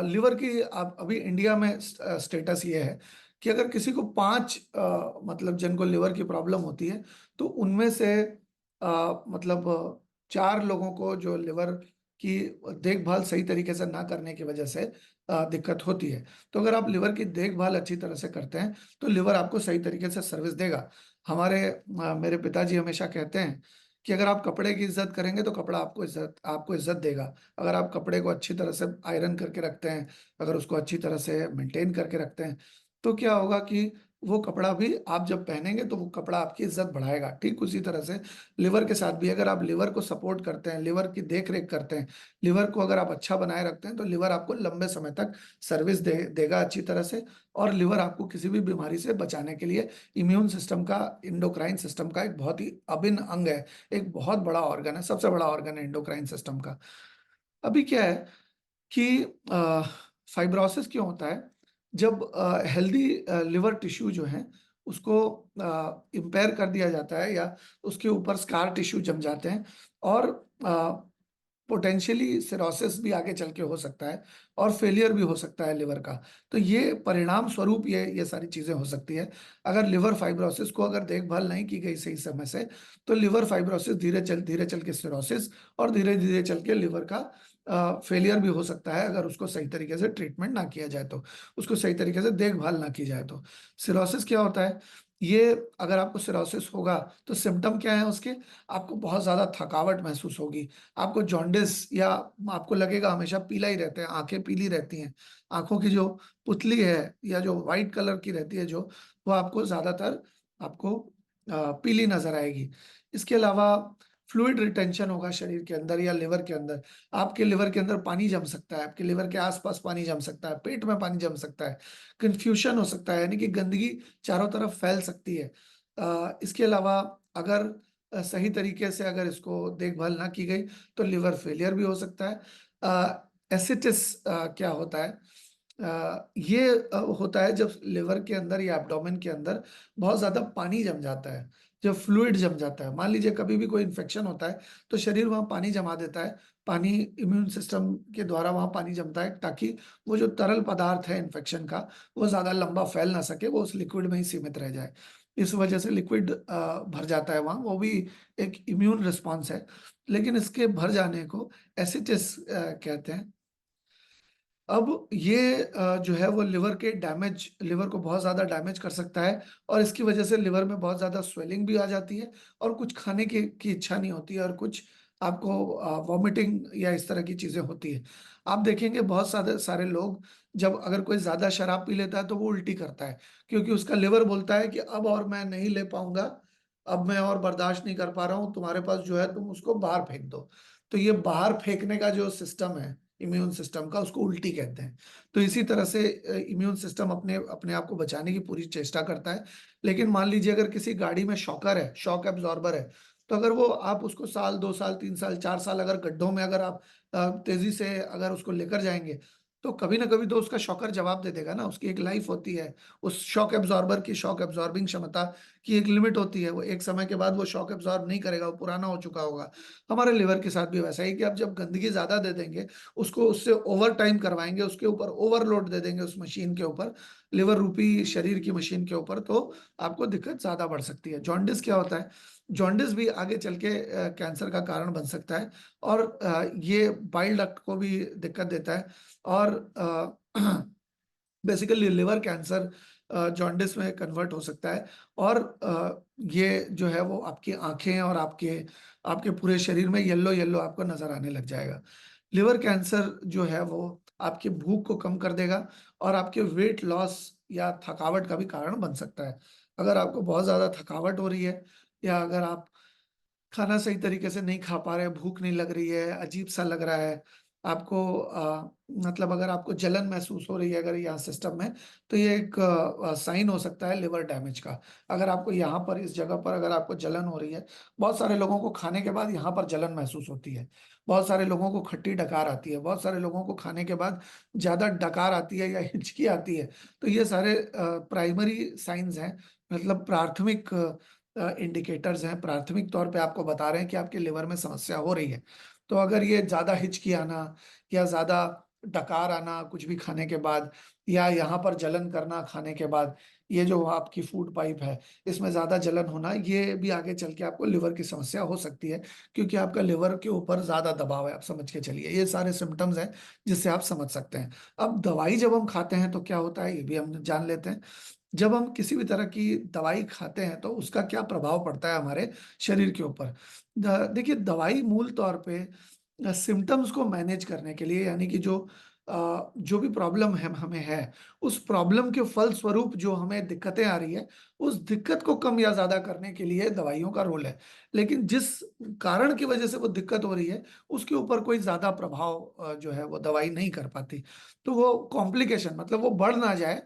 लिवर की अब अभी इंडिया में स्टेटस ये है कि अगर किसी को 5 मतलब जिनको लिवर की प्रॉब्लम होती है, तो उनमें से मतलब 4 लोगों को जो लिवर की देखभाल सही तरीके से ना करने की वजह से दिक्कत होती है। तो अगर आप लिवर की देखभाल अच्छी तरह से करते हैं तो लिवर आपको सही तरीके से सर्विस देगा। मेरे पिताजी हमेशा कहते हैं कि अगर आप कपड़े की इज्जत करेंगे तो कपड़ा आपको इज्जत देगा। अगर आप कपड़े को अच्छी तरह से आयरन करके रखते हैं, अगर उसको अच्छी तरह से मेंटेन करके रखते हैं, तो क्या होगा कि वो कपड़ा भी आप जब पहनेंगे तो वो कपड़ा आपकी इज्जत बढ़ाएगा। ठीक उसी तरह से लिवर के साथ भी अगर आप लिवर को सपोर्ट करते हैं, लिवर की देख रेख करते हैं, लिवर को अगर आप अच्छा बनाए रखते हैं, तो लिवर आपको लंबे समय तक सर्विस देगा अच्छी तरह से। और लिवर आपको किसी भी बीमारी से बचाने के लिए इम्यून सिस्टम का, इंडोक्राइन सिस्टम का एक बहुत ही अभिन्न अंग है, एक बहुत बड़ा ऑर्गन है, सबसे बड़ा ऑर्गन है इंडोक्राइन सिस्टम का। अभी क्या है कि फाइब्रोसिस क्यों होता है? जब हेल्दी लिवर टिश्यू जो है उसको इम्पेयर कर दिया जाता है, या उसके ऊपर स्कार टिश्यू जम जाते हैं, और पोटेंशियली सिरोसिस भी आगे चल के हो सकता है और फेलियर भी हो सकता है लिवर का। तो ये परिणाम स्वरूप ये सारी चीजें हो सकती है। अगर लिवर फाइब्रोसिस को अगर देखभाल नहीं की गई सही समय से, तो लिवर फाइब्रोसिस धीरे चल के सिरोसिस और धीरे धीरे चल के लिवर का फेलियर भी हो सकता है, अगर उसको सही तरीके से ट्रीटमेंट ना किया जाए तो, उसको सही तरीके से देखभाल ना की जाए तो। सिरोसिस क्या होता है? ये अगर आपको सिरोसिस होगा तो सिम्टम क्या है उसके? आपको बहुत ज्यादा थकावट महसूस होगी, आपको जॉन्डिस, या आपको लगेगा हमेशा पीला ही रहता है, आंखें पीली रहती हैं, आंखों की जो पुतली है या जो व्हाइट कलर की रहती है जो, वो आपको ज्यादातर आपको पीली नजर आएगी। इसके अलावा फ्लूइड रिटेंशन होगा शरीर के अंदर या लिवर के अंदर। आपके लिवर के अंदर पानी जम सकता है, आपके लिवर के आसपास पानी जम सकता है, पेट में पानी जम सकता है, कंफ्यूशन हो सकता है, यानी कि गंदगी चारों तरफ फैल सकती है। इसके अलावा अगर सही तरीके से अगर इसको देखभाल ना की गई तो लिवर फेलियर भी हो सकता है। एसिटिस क्या होता है? ये होता है जब लिवर के अंदर या एब्डोमेन के अंदर बहुत ज्यादा पानी जम जाता है, जब फ्लूइड जम जाता है। मान लीजिए कभी भी कोई इन्फेक्शन होता है तो शरीर वहाँ पानी जमा देता है, पानी इम्यून सिस्टम के द्वारा वहाँ पानी जमता है ताकि वो जो तरल पदार्थ है इन्फेक्शन का, वो ज्यादा लंबा फैल ना सके, वो उस लिक्विड में ही सीमित रह जाए। इस वजह से लिक्विड भर जाता है वहाँ, वो भी एक इम्यून रिस्पॉन्स है। लेकिन इसके भर जाने को एसिटिस कहते हैं। अब ये जो है वो लिवर के डैमेज, लिवर को बहुत ज़्यादा डैमेज कर सकता है, और इसकी वजह से लिवर में बहुत ज़्यादा स्वेलिंग भी आ जाती है, और कुछ खाने की इच्छा नहीं होती है, और कुछ आपको वॉमिटिंग या इस तरह की चीज़ें होती है। आप देखेंगे बहुत सारे सारे लोग, जब अगर कोई ज़्यादा शराब पी लेता है तो वो उल्टी करता है, क्योंकि उसका लिवर बोलता है कि अब और मैं नहीं ले पाऊंगा, अब मैं और बर्दाश्त नहीं कर पा रहा हूँ, तुम्हारे पास जो है तुम उसको बाहर फेंक दो। तो ये बाहर फेंकने का जो सिस्टम है इम्यून सिस्टम का, उसको उल्टी कहते हैं। तो इसी तरह से इम्यून सिस्टम अपने अपने आप को बचाने की पूरी चेष्टा करता है। लेकिन मान लीजिए अगर किसी गाड़ी में शॉकर है, शॉक एब्जॉर्बर है, तो अगर वो आप उसको साल 2 साल 3 साल 4 साल अगर गड्ढों में अगर आप तेजी से अगर उसको लेकर जाएंगे, तो कभी ना कभी तो उसका शॉकर जवाब दे देगा ना, उसकी एक लाइफ होती है। उस शॉक एब्जॉर्बर की शॉक एब्जॉर्बिंग क्षमता की एक लिमिट होती है, वो एक समय के बाद वो शॉक एब्जॉर्ब नहीं करेगा, वो पुराना हो चुका होगा। हमारे लिवर के साथ भी वैसा ही कि आप जब गंदगी ज्यादा दे देंगे, उसको उससे ओवर टाइम करवाएंगे, उसके ऊपर ओवरलोड दे देंगे उस मशीन के ऊपर, लिवर रूपी शरीर की मशीन के ऊपर, तो आपको दिक्कत ज्यादा बढ़ सकती है। जॉन्डिस क्या होता है? जॉन्डिस भी आगे चल के कैंसर का कारण बन सकता है, और ये बाइल डक्ट को भी दिक्कत देता है, और बेसिकली लिवर कैंसर जॉन्डिस में कन्वर्ट हो सकता है। और ये जो है वो आपकी आंखें और आपके आपके पूरे शरीर में येलो येलो आपको नजर आने लग जाएगा। लिवर कैंसर जो है वो आपकी भूख को कम कर देगा, और आपके वेट लॉस या थकावट का भी कारण बन सकता है। अगर आपको बहुत ज्यादा थकावट हो रही है, या अगर आप खाना सही तरीके से नहीं खा पा रहे, भूख नहीं लग रही है, अजीब सा लग रहा है आपको, मतलब अगर आपको जलन महसूस हो रही है अगर यहाँ सिस्टम में, तो ये एक साइन हो सकता है लिवर डैमेज का। अगर आपको यहाँ पर इस जगह पर अगर आपको जलन हो रही है, बहुत सारे लोगों को खाने के बाद यहाँ पर जलन महसूस होती है, बहुत सारे लोगों को खट्टी डकार आती है, बहुत सारे लोगों को खाने के बाद ज्यादा डकार आती है या हिचकी आती है। तो ये सारे प्राइमरी साइंस हैं, मतलब प्राथमिक इंडिकेटर्स हैं, प्राथमिक तौर पे आपको बता रहे हैं कि आपके लिवर में समस्या हो रही है। तो अगर ये ज्यादा हिचकी आना, या ज्यादा डकार आना कुछ भी खाने के बाद, या यहाँ पर जलन करना खाने के बाद, ये जो आपकी फूड पाइप है इसमें ज्यादा जलन होना, ये भी आगे चल के आपको लिवर की समस्या हो सकती है, क्योंकि आपका लिवर के ऊपर ज्यादा दबाव है, आप समझ के चलिए। ये सारे सिम्टम्स हैं जिससे आप समझ सकते हैं। अब दवाई जब हम खाते हैं तो क्या होता है, ये भी हम जान लेते हैं। जब हम किसी भी तरह की दवाई खाते हैं तो उसका क्या प्रभाव पड़ता है हमारे शरीर के ऊपर। देखिए, दवाई मूल तौर पे सिम्टम्स को मैनेज करने के लिए, यानी कि जो भी प्रॉब्लम है हमें है, उस प्रॉब्लम के फल स्वरूप जो हमें दिक्कतें आ रही है, उस दिक्कत को कम या ज्यादा करने के लिए दवाइयों का रोल है। लेकिन जिस कारण की वजह से वो दिक्कत हो रही है, उसके ऊपर कोई ज्यादा प्रभाव जो है वो दवाई नहीं कर पाती। तो वो कॉम्प्लिकेशन, मतलब वो बढ़ ना जाए,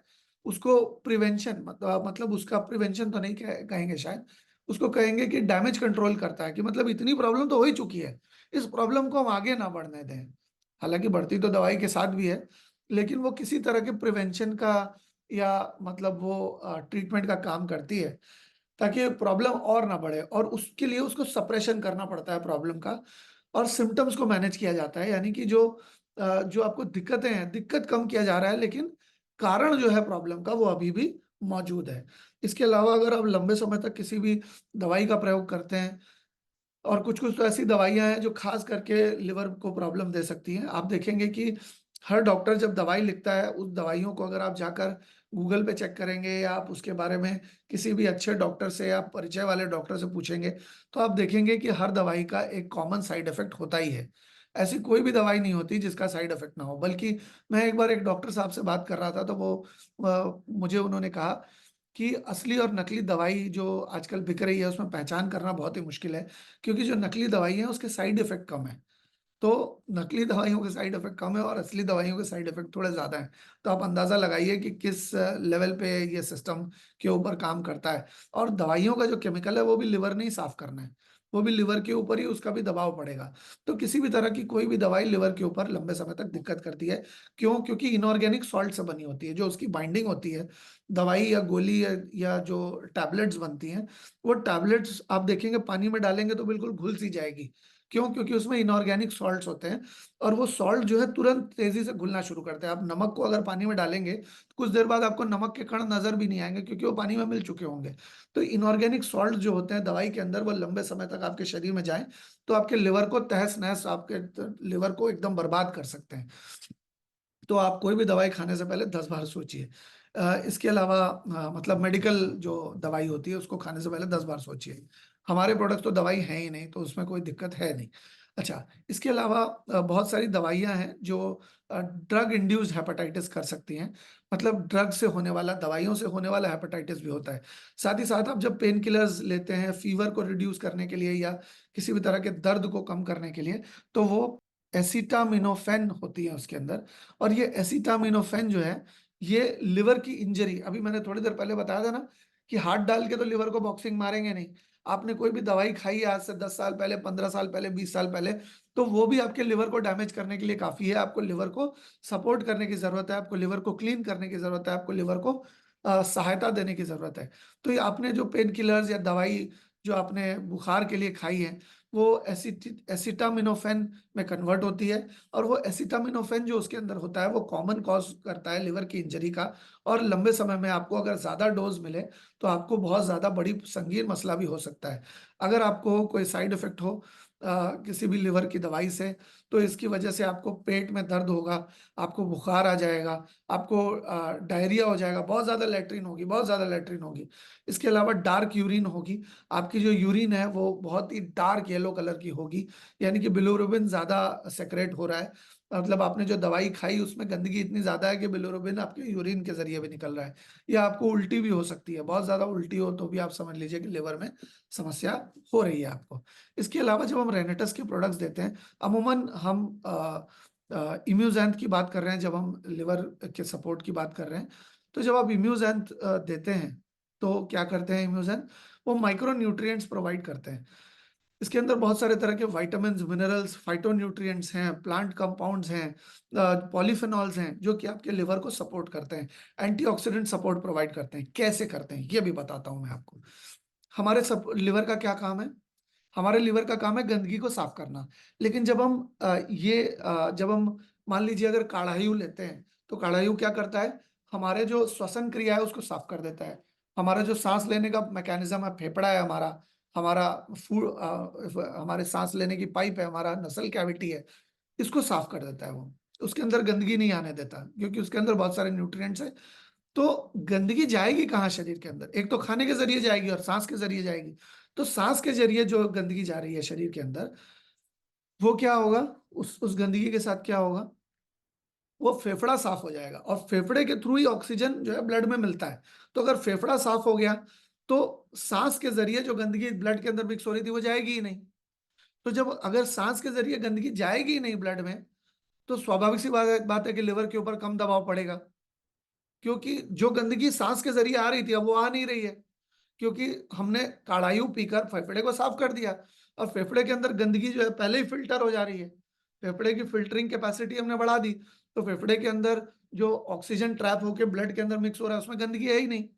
उसको प्रिवेंशन, मतलब उसका प्रिवेंशन तो नहीं कहेंगे शायद, उसको कहेंगे कि डैमेज कंट्रोल करता है, कि मतलब इतनी प्रॉब्लम तो हो ही चुकी है, इस प्रॉब्लम को हम आगे ना बढ़ने दें। हालांकि बढ़ती तो दवाई के साथ भी है, लेकिन वो किसी तरह के प्रिवेंशन का, या मतलब वो ट्रीटमेंट का काम करती है, ताकि प्रॉब्लम और ना बढ़े, और उसके लिए उसको सप्रेशन करना पड़ता है प्रॉब्लम का। और सिम्पटम्स को मैनेज किया जाता है, यानी कि जो आपको दिक्कतें हैं, दिक्कत कम किया जा रहा है, लेकिन कारण जो है प्रॉब्लम का वो अभी भी मौजूद है। इसके अलावा अगर आप लंबे समय तक किसी भी दवाई का प्रयोग करते हैं, और कुछ-कुछ तो ऐसी दवाइयाँ हैं जो ख़ास करके लिवर को प्रॉब्लम दे सकती हैं। आप देखेंगे कि हर डॉक्टर जब दवाई लिखता है, उस दवाइयों को अगर आप जाकर गूगल पे चेक करेंगे या आप उसके बारे में किसी भी अच्छे डॉक्टर से या परिचय वाले डॉक्टर से पूछेंगे, तो आप देखेंगे कि हर दवाई का एक कॉमन साइड इफ़ेक्ट होता ही है। ऐसी कोई भी दवाई नहीं होती जिसका साइड इफ़ेक्ट ना हो। बल्कि मैं एक बार एक डॉक्टर साहब से बात कर रहा था, तो वो मुझे उन्होंने कहा कि असली और नकली दवाई जो आजकल बिक रही है, उसमें पहचान करना बहुत ही मुश्किल है, क्योंकि जो नकली दवाई है, उसके साइड इफ़ेक्ट कम है। तो नकली दवाइयों के साइड इफ़ेक्ट कम है और असली दवाइयों के साइड इफ़ेक्ट थोड़े ज़्यादा हैं। तो आप अंदाज़ा लगाइए कि किस लेवल पे ये सिस्टम के ऊपर काम करता है। और दवाइयों का जो केमिकल है, वो भी लिवर नहीं साफ़ करना है, वो भी लिवर के ऊपर ही उसका भी दबाव पड़ेगा। तो किसी भी तरह की कोई भी दवाई लिवर के ऊपर लंबे समय तक दिक्कत करती है। क्यों? क्योंकि इनऑर्गेनिक सॉल्ट से बनी होती है, जो उसकी बाइंडिंग होती है, दवाई या गोली या जो टैबलेट्स बनती हैं, वो टैबलेट्स आप देखेंगे पानी में डालेंगे तो बिल्कुल घुल-सी जाएगी। क्यों? क्योंकि उसमें इनऑर्गेनिक सॉल्ट्स होते हैं और वो सॉल्ट जो है तुरंत तेज़ी से घुलना शुरू करते हैं। आप नमक को अगर पानी में डालेंगे, तो कुछ देर बाद आपको नमक के कण नज़र भी नहीं आएँगे, क्योंकि वो पानी में मिल चुके होंगे। तो इनऑर्गेनिक सॉल्ट जो होते हैं दवाई के अंदर, वो लंबे समय तक आपके शरीर में जाएँ, तो आपके लिवर को तहस-नहस, आपके लिवर को एकदम बर्बाद कर सकते हैं। तो आप कोई भी दवाई खाने से पहले 10 बार सोचिए। इसके अलावा मतलब मेडिकल जो दवाई होती है, उसको खाने से पहले 10 बार सोचिए। हमारे प्रोडक्ट तो दवाई हैं ही नहीं, तो उसमें कोई दिक्कत है नहीं। अच्छा, इसके अलावा बहुत सारी दवाइयाँ हैं जो ड्रग इंड्यूस्ड हेपेटाइटिस कर सकती हैं। मतलब ड्रग से होने वाला, दवाइयों से होने वाला हेपेटाइटिस भी होता है। साथ ही साथ आप जब पेन किलर्स लेते हैं फ़ीवर को रिड्यूस करने के लिए या किसी भी तरह के दर्द को कम करने के लिए, तो वो एसिटामिनोफ़ेन होती है उसके अंदर। और ये एसिटामिनोफ़ेन जो है, ये लिवर की इंजरी, अभी मैंने थोड़ी देर पहले बताया था ना कि हाथ डाल के तो लिवर को बॉक्सिंग मारेंगे नहीं। आपने कोई भी दवाई खाई है आज से 10 साल पहले, 15 साल पहले, 20 साल पहले, तो वो भी आपके लिवर को डैमेज करने के लिए काफ़ी है। आपको लिवर को सपोर्ट करने की ज़रूरत है, आपको लिवर को क्लीन करने की ज़रूरत है, आपको लिवर को सहायता देने की ज़रूरत है। तो ये आपने जो पेन किलर्स या दवाई जो आपने बुखार के लिए खाई है, वो एसिटामिनोफ़ेन में कन्वर्ट होती है। और वो एसिटामिनोफ़ेन जो उसके अंदर होता है, वो कॉमन कॉज़ करता है लिवर की इंजरी का। और लंबे समय में आपको अगर ज़्यादा डोज़ मिले, तो आपको बहुत ज़्यादा बड़ी संगीन मसला भी हो सकता है। अगर आपको कोई साइड इफ़ेक्ट हो किसी भी लिवर की दवाई से, तो इसकी वजह से आपको पेट में दर्द होगा, आपको बुखार आ जाएगा, आपको डायरिया हो जाएगा, बहुत ज़्यादा लैट्रिन होगी, बहुत ज़्यादा लैट्रिन होगी। इसके अलावा डार्क यूरिन होगी, आपकी जो यूरिन है वो बहुत ही डार्क येलो कलर की होगी, यानी कि बिलिरुबिन ज़्यादा सेक्रेट हो रहा है। मतलब आपने जो दवाई खाई उसमें गंदगी इतनी ज़्यादा है कि बिलिरुबिन आपके यूरिन के ज़रिए भी निकल रहा है। या आपको उल्टी भी हो सकती है, बहुत ज़्यादा उल्टी हो तो भी आप समझ लीजिए कि लिवर में समस्या हो रही है आपको। इसके अलावा जब हम रेनेटस के प्रोडक्ट्स देते हैं, अमूमन हम इम्यूज़ैंथ की बात कर रहे हैं, जब हम लिवर के सपोर्ट की बात कर रहे हैं, तो जब आप इम्यूज़ैंथ देते हैं, तो क्या करते हैं इम्यूज़ैंथ? वो माइक्रो न्यूट्रिएंट्स प्रोवाइड करते हैं। इसके अंदर बहुत सारे तरह के विटामिन्स, मिनरल्स, फाइटोन्यूट्रिएंट्स हैं, प्लांट कंपाउंड्स हैं, पॉलीफेनॉल्स हैं, जो कि आपके लिवर को सपोर्ट करते हैं, एंटीऑक्सीडेंट सपोर्ट प्रोवाइड करते हैं। कैसे करते हैं, ये भी बताता हूँ मैं आपको। हमारे लिवर का क्या काम है? हमारे लिवर का काम है गंदगी को साफ करना। लेकिन जब हम मान लीजिए अगर काढ़ायु लेते हैं, तो काढ़ायु क्या करता है? हमारे जो श्वसन क्रिया है उसको साफ कर देता है। हमारा जो साँस लेने का मैकेनिज़्म है, फेफड़ा है हमारा, हमारा हमारे साँस लेने की पाइप है, हमारा नसल कैविटी है, इसको साफ कर देता है वो। उसके अंदर गंदगी नहीं आने देता, क्योंकि उसके अंदर बहुत सारे न्यूट्रिएंट्स हैं। तो गंदगी जाएगी कहाँ शरीर के अंदर? एक तो खाने के ज़रिए जाएगी और साँस के ज़रिए जाएगी। तो साँस के ज़रिए जो गंदगी जा रही है शरीर के अंदर, वो क्या होगा? उस गंदगी के साथ क्या होगा? वो फेफड़ा साफ़ हो जाएगा और फेफड़े के थ्रू ही ऑक्सीजन जो है ब्लड में मिलता है। तो अगर फेफड़ा साफ़ हो गया, तो साँस के ज़रिए जो गंदगी ब्लड के अंदर मिक्स हो रही थी, वो जाएगी ही नहीं। तो जब अगर साँस के ज़रिए गंदगी जाएगी ही नहीं ब्लड में, तो स्वाभाविक सी बात है कि लिवर के ऊपर कम दबाव पड़ेगा। क्योंकि जो गंदगी साँस के ज़रिए आ रही थी, अब वो आ नहीं रही है। क्योंकि हमने काढ़ायु पीकर फेफड़े को साफ कर दिया और फेफड़े के अंदर गंदगी जो है पहले ही फ़िल्टर हो जा रही है। फेफड़े की फ़िल्टरिंग कैपेसिटी हमने बढ़ा दी, तो फेफड़े के अंदर जो ऑक्सीजन ट्रैप होके ब्लड के अंदर मिक्स हो रहा है, उसमें गंदगी है ही नहीं।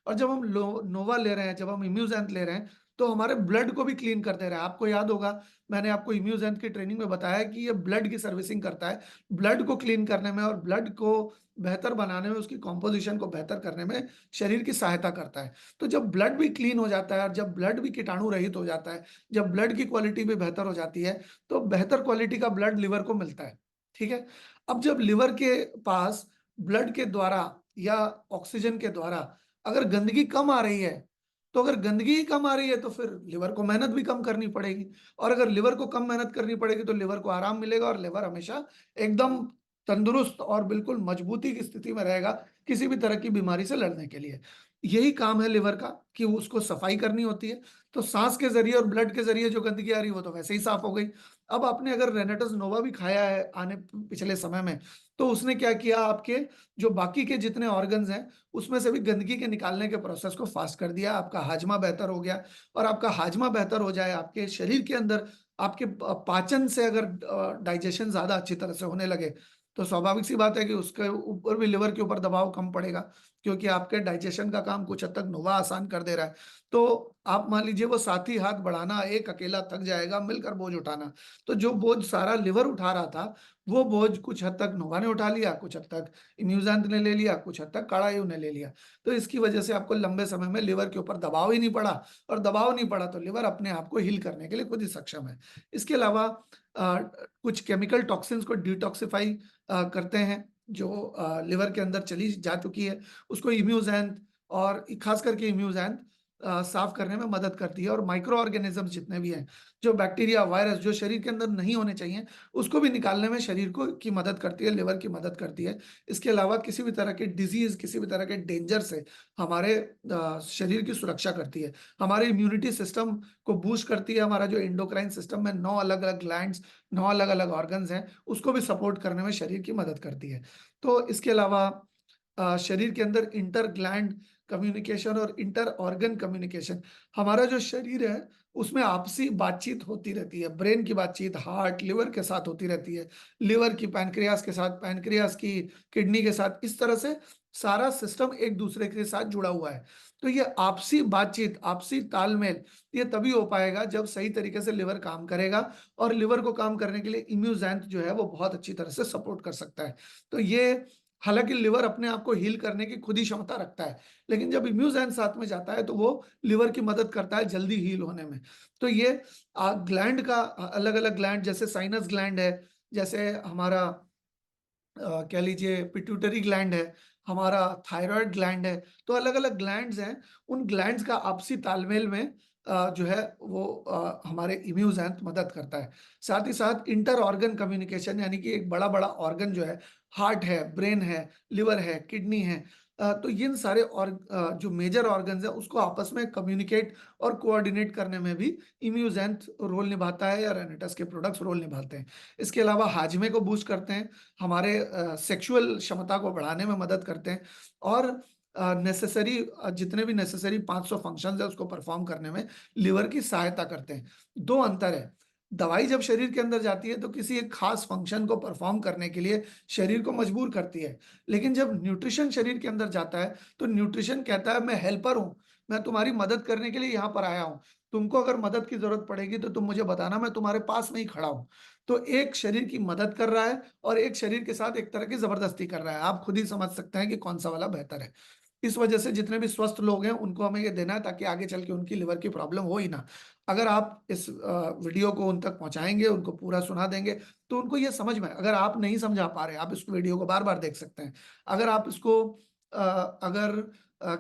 और जब हम लो नोवा ले रहे हैं, जब हम इम्यूज़ैंथ ले रहे हैं, तो हमारे ब्लड को भी क्लीन कर दे रहा है। आपको याद होगा, मैंने आपको इम्यूजेंट की ट्रेनिंग में बताया कि ये ब्लड की सर्विसिंग करता है, ब्लड को क्लीन करने में और ब्लड को बेहतर बनाने में, उसकी कॉम्पोजिशन को बेहतर करने में शरीर की सहायता करता है। तो जब ब्लड भी क्लीन हो जाता है और जब ब्लड भी कीटाणु रहित हो जाता है, जब ब्लड की क्वालिटी भी बेहतर हो जाती है, तो बेहतर क्वालिटी का ब्लड लिवर को मिलता है। ठीक है। अब जब लिवर के पास ब्लड के द्वारा या ऑक्सीजन के द्वारा अगर गंदगी कम आ रही है, तो अगर गंदगी ही कम आ रही है तो फिर लिवर को मेहनत भी कम करनी पड़ेगी, और अगर लिवर को कम मेहनत करनी पड़ेगी तो लिवर को आराम मिलेगा और लिवर हमेशा एकदम तंदुरुस्त और बिल्कुल मजबूती की स्थिति में रहेगा किसी भी तरह की बीमारी से लड़ने के लिए। यही काम है लिवर का कि उसको सफाई करनी होती है। तो सांस के जरिए और ब्लड के जरिए जो गंदगी आ रही है वो तो वैसे ही साफ हो गई। अब आपने अगर रेनेटस नोवा भी खाया है आने पिछले समय में, तो उसने क्या किया, आपके जो बाकी के जितने ऑर्गन्स हैं उसमें से भी गंदगी के निकालने के प्रोसेस को फास्ट कर दिया, आपका हाजमा बेहतर हो गया। और आपका हाजमा बेहतर हो जाए, आपके शरीर के अंदर आपके पाचन से अगर डाइजेशन ज्यादा अच्छी तरह से होने लगे, तो स्वाभाविक सी बात है कि उसके ऊपर भी, लिवर के ऊपर दबाव कम पड़ेगा, क्योंकि आपके डाइजेशन का काम कुछ हद तक नोवा आसान कर दे रहा है। तो आप मान लीजिए वो साथी हाथ बढ़ाना, एक अकेला थक जाएगा, मिलकर बोझ उठाना। तो जो बोझ सारा लिवर उठा रहा था, वो बोझ कुछ हद तक नोवा ने उठा लिया, कुछ हद तक इम्यूजेंट ने ले लिया, कुछ हद तक काढ़ायु ने ले लिया। तो इसकी वजह से आपको लंबे समय में लिवर के ऊपर दबाव ही नहीं पड़ा, और दबाव नहीं पड़ा तो लिवर अपने आप को हील करने के लिए खुद ही सक्षम है। इसके अलावा कुछ केमिकल टॉक्सिन्स को डिटॉक्सिफाई करते हैं, जो लिवर के अंदर चली जा चुकी है, उसको इम्यूजेंट, और खास करके इम्यूजेंट साफ करने में मदद करती है। और माइक्रो ऑर्गेनिज्म जितने भी हैं, जो बैक्टीरिया वायरस जो शरीर के अंदर नहीं होने चाहिए, उसको भी निकालने में शरीर को की मदद करती है, लिवर की मदद करती है। इसके अलावा किसी भी तरह के डिजीज, किसी भी तरह के डेंजर से हमारे शरीर की सुरक्षा करती है, हमारे इम्यूनिटी सिस्टम को बूस्ट करती है। हमारा जो एंडोक्राइन सिस्टम में 9 अलग अलग ग्लैंड्स, 9 अलग अलग ऑर्गन्स हैं, उसको भी सपोर्ट करने में शरीर की मदद करती है। तो इसके अलावा शरीर के अंदर इंटर ग्लैंड कम्युनिकेशन और इंटर ऑर्गन कम्युनिकेशन, हमारा जो शरीर है उसमें आपसी बातचीत होती रहती है। ब्रेन की बातचीत हार्ट लिवर के साथ होती रहती है, लिवर की पैनक्रियास के साथ, पैनक्रियास की किडनी के साथ, इस तरह से सारा सिस्टम एक दूसरे के साथ जुड़ा हुआ है। तो ये आपसी बातचीत, आपसी तालमेल, ये तभी हो पाएगा जब सही तरीके से लिवर काम करेगा, और लिवर को काम करने के लिए इम्यूजेंट जो है वो बहुत अच्छी तरह से सपोर्ट कर सकता है। तो ये, हालांकि लिवर अपने आप को हील करने की खुद ही क्षमता रखता है, लेकिन जब इम्यूजेंट साथ में जाता है तो वो लिवर की मदद करता है जल्दी हील होने में। तो ये ग्लैंड का, अलग अलग ग्लैंड, जैसे साइनस ग्लैंड है, जैसे हमारा कह लीजिए पिट्यूटरी ग्लैंड है, हमारा थायराइड ग्लैंड है। तो अलग अलग ग्लैंड्स हैं, उन ग्लैंड्स का आपसी तालमेल में जो है वो हमारे इम्यूजेंट मदद करता है। साथ ही साथ इंटर ऑर्गन कम्युनिकेशन, यानी कि एक बड़ा बड़ा ऑर्गन जो है, हार्ट है, ब्रेन है, लिवर है, किडनी है, तो इन सारे और जो मेजर ऑर्गन्स है उसको आपस में कम्युनिकेट और कोऑर्डिनेट करने में भी इम्यूजेंट रोल निभाता है, या रेनेटस के प्रोडक्ट्स रोल निभाते हैं। इसके अलावा हाजमे को बूस्ट करते हैं, हमारे सेक्सुअल क्षमता को बढ़ाने में मदद करते हैं, और नेसेसरी जितने भी नेसेसरी 500 फंक्शंस है उसको परफॉर्म करने में लिवर की सहायता करते हैं। दो अंतर है, दवाई जब शरीर के अंदर जाती है तो किसी एक खास फंक्शन को परफॉर्म करने के लिए शरीर को मजबूर करती है, लेकिन जब न्यूट्रिशन शरीर के अंदर जाता है तो न्यूट्रिशन कहता है मैं हेल्पर हूं, मैं तुम्हारी मदद करने के लिए यहाँ पर आया हूं, तुमको अगर मदद की जरूरत पड़ेगी तो तुम मुझे बताना, मैं तुम्हारे पास में ही खड़ा हूं। तो एक शरीर की मदद कर रहा है और एक शरीर के साथ एक तरह की जबरदस्ती कर रहा है। आप खुद ही समझ सकते हैं कि कौन सा वाला बेहतर है। इस वजह से जितने भी स्वस्थ लोग हैं उनको हमें ये देना है, ताकि आगे चल के उनकी लिवर की प्रॉब्लम हो ही ना। अगर आप इस वीडियो को उन तक पहुंचाएंगे, उनको पूरा सुना देंगे, तो उनको ये समझ में, अगर आप नहीं समझा पा रहे, आप इस वीडियो को बार बार देख सकते हैं। अगर आप इसको अगर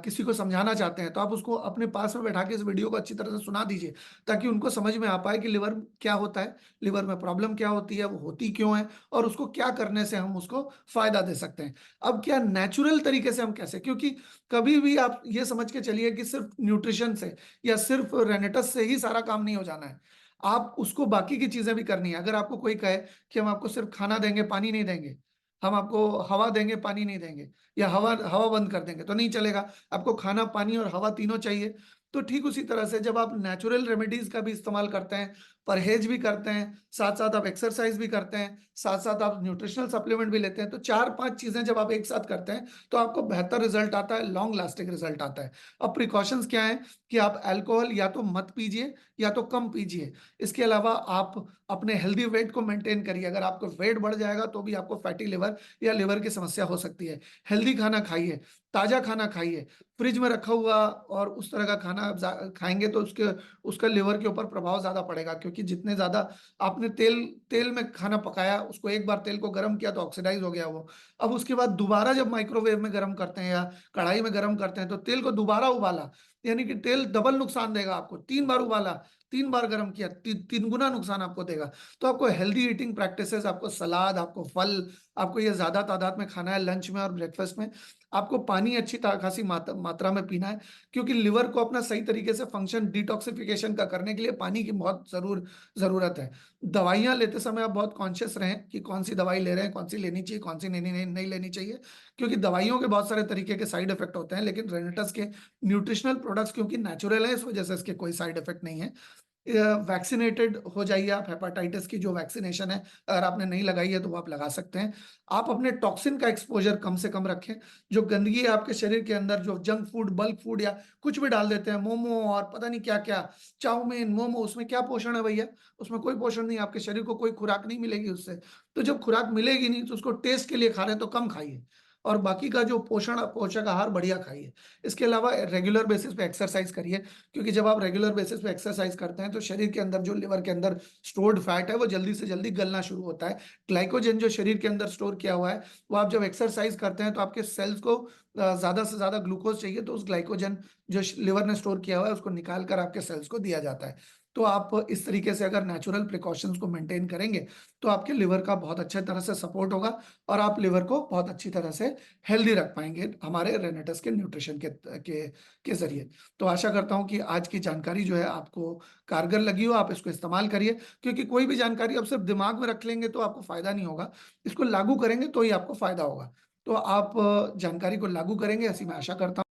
किसी को समझाना चाहते हैं तो आप उसको अपने पास में बैठा के इस वीडियो को अच्छी तरह से सुना दीजिए, ताकि उनको समझ में आ पाए कि लिवर क्या होता है, लिवर में प्रॉब्लम क्या होती है, वो होती क्यों है, और उसको क्या करने से हम उसको फायदा दे सकते हैं। अब क्या नेचुरल तरीके से हम कैसे, क्योंकि कभी भी आप ये समझ के चलिए कि सिर्फ न्यूट्रिशन से या सिर्फ रेनेटस से ही सारा काम नहीं हो जाना है, आप उसको बाकी की चीजें भी करनी है। अगर आपको कोई कहे कि हम आपको सिर्फ खाना देंगे पानी नहीं देंगे, हम आपको हवा देंगे पानी नहीं देंगे, या हवा हवा बंद कर देंगे, तो नहीं चलेगा। आपको खाना पानी और हवा तीनों चाहिए। तो ठीक उसी तरह से जब आप नेचुरल रेमेडीज़ का भी इस्तेमाल करते हैं, परहेज़ भी करते हैं, साथ-साथ आप एक्सरसाइज़ भी करते हैं, साथ-साथ आप न्यूट्रिशनल सप्लीमेंट भी लेते हैं, तो 4-5 चीज़ें जब आप एक साथ करते हैं, तो आपको बेहतर रिज़ल्ट आता है, लॉन्ग लास्टिंग रिज़ल्ट आता है। अब प्रिकॉशंस क्या हैं कि आप अल्कोहल या तो मत पीजिए या तो कम पीजिए। इसके अलावा आप अपने हेल्दी वेट को मेंटेन करिए, अगर आपका वेट बढ़ जाएगा तो भी आपको फैटी लिवर या लिवर की समस्या हो सकती है। हेल्दी खाना खाइए, ताज़ा खाना खाइए, फ्रिज में रखा हुआ और उस तरह का खाना आप खाएँगे तो उसके उसका लिवर के ऊपर प्रभाव ज़्यादा पड़ेगा, क्योंकि जितने ज़्यादा आपने तेल तेल में खाना पकाया, उसको एक बार तेल को गरम किया तो ऑक्सीडाइज़ हो गया वो। अब उसके बाद दोबारा जब माइक्रोवेव में गरम करते हैं या कढ़ाई में गरम करते हैं, तो तेल को दोबारा उबाला, यानी कि तेल डबल नुकसान देगा आपको। 3 बार उबाला, 3 बार गरम किया, 3 गुना नुकसान आपको देगा। तो आपको हेल्दी ईटिंग प्रैक्टिसेज़, आपको सलाद, आपको फल, आपको ये ज़्यादा तादाद में खाना है लंच में और ब्रेकफ़ास्ट में। आपको पानी अच्छी खासी मात्रा में पीना है, क्योंकि लिवर को अपना सही तरीके से फंक्शन डिटॉक्सिफ़िकेशन का करने के लिए पानी की बहुत ज़रूरत है। दवाइयाँ लेते समय आप बहुत कॉन्शियस रहें कि कौन-सी दवाई ले रहे हैं, कौन-सी लेनी चाहिए, कौन-सी नहीं लेनी चाहिए, क्योंकि दवाइयों के बहुत सारे तरीके के साइड इफ़ेक्ट होते हैं, लेकिन रेनेटस के न्यूट्रिशनल प्रोडक्ट्स क्योंकि नेचुरल है, इस वजह से इसके कोई साइड इफ़ेक्ट नहीं है। वैक्सीनेटेड हो जाइए आप, हेपेटाइटिस की जो वैक्सीनेशन है, अगर आपने नहीं लगाई है तो वो आप लगा सकते हैं। आप अपने टॉक्सिन का एक्सपोज़र कम से कम रखें। जो गंदगी है आपके शरीर के अंदर, जो जंक फूड, बल्क फूड या कुछ भी डाल देते हैं, मोमो और पता नहीं क्या-क्या, चाउमीन, मोमो, उसमें क्या पोषण है भैया? उसमें कोई पोषण नहीं है, आपके शरीर को कोई खुराक नहीं मिलेगी उससे। तो जब खुराक मिलेगी नहीं तो उसको टेस्ट के लिए खा रहे हैं तो कम खाइए, और बाकी का जो पोषक आहार बढ़िया खाइए। इसके अलावा रेगुलर बेसिस पे एक्सरसाइज़ करिए, क्योंकि जब आप रेगुलर बेसिस पे एक्सरसाइज करते हैं तो शरीर के अंदर जो लिवर के अंदर स्टोर्ड फैट है वो जल्दी से जल्दी गलना शुरू होता है। ग्लाइकोजन जो शरीर के अंदर स्टोर किया हुआ है, वो आप जब एक्सरसाइज करते हैं तो आपके सेल्स को ज़्यादा से ज़्यादा ग्लूकोज चाहिए, तो उस ग्लाइकोजन जो लिवर ने स्टोर किया हुआ है उसको निकाल कर आपके सेल्स को दिया जाता है। तो आप इस तरीके से अगर नेचुरल प्रिकॉशंस को मेंटेन करेंगे तो आपके लिवर का बहुत अच्छे तरह से सपोर्ट होगा और आप लिवर को बहुत अच्छी तरह से हेल्दी रख पाएंगे हमारे रेनेटस के न्यूट्रिशन के ज़रिए। तो आशा करता हूँ कि आज की जानकारी जो है आपको कारगर लगी हो, आप इसको इस्तेमाल करिए, क्योंकि कोई भी जानकारी आप सिर्फ दिमाग में रख लेंगे तो आपको फ़ायदा नहीं होगा, इसको लागू करेंगे तो ही आपको फ़ायदा होगा। तो आप जानकारी को लागू करेंगे ऐसी मैं आशा करता हूँ।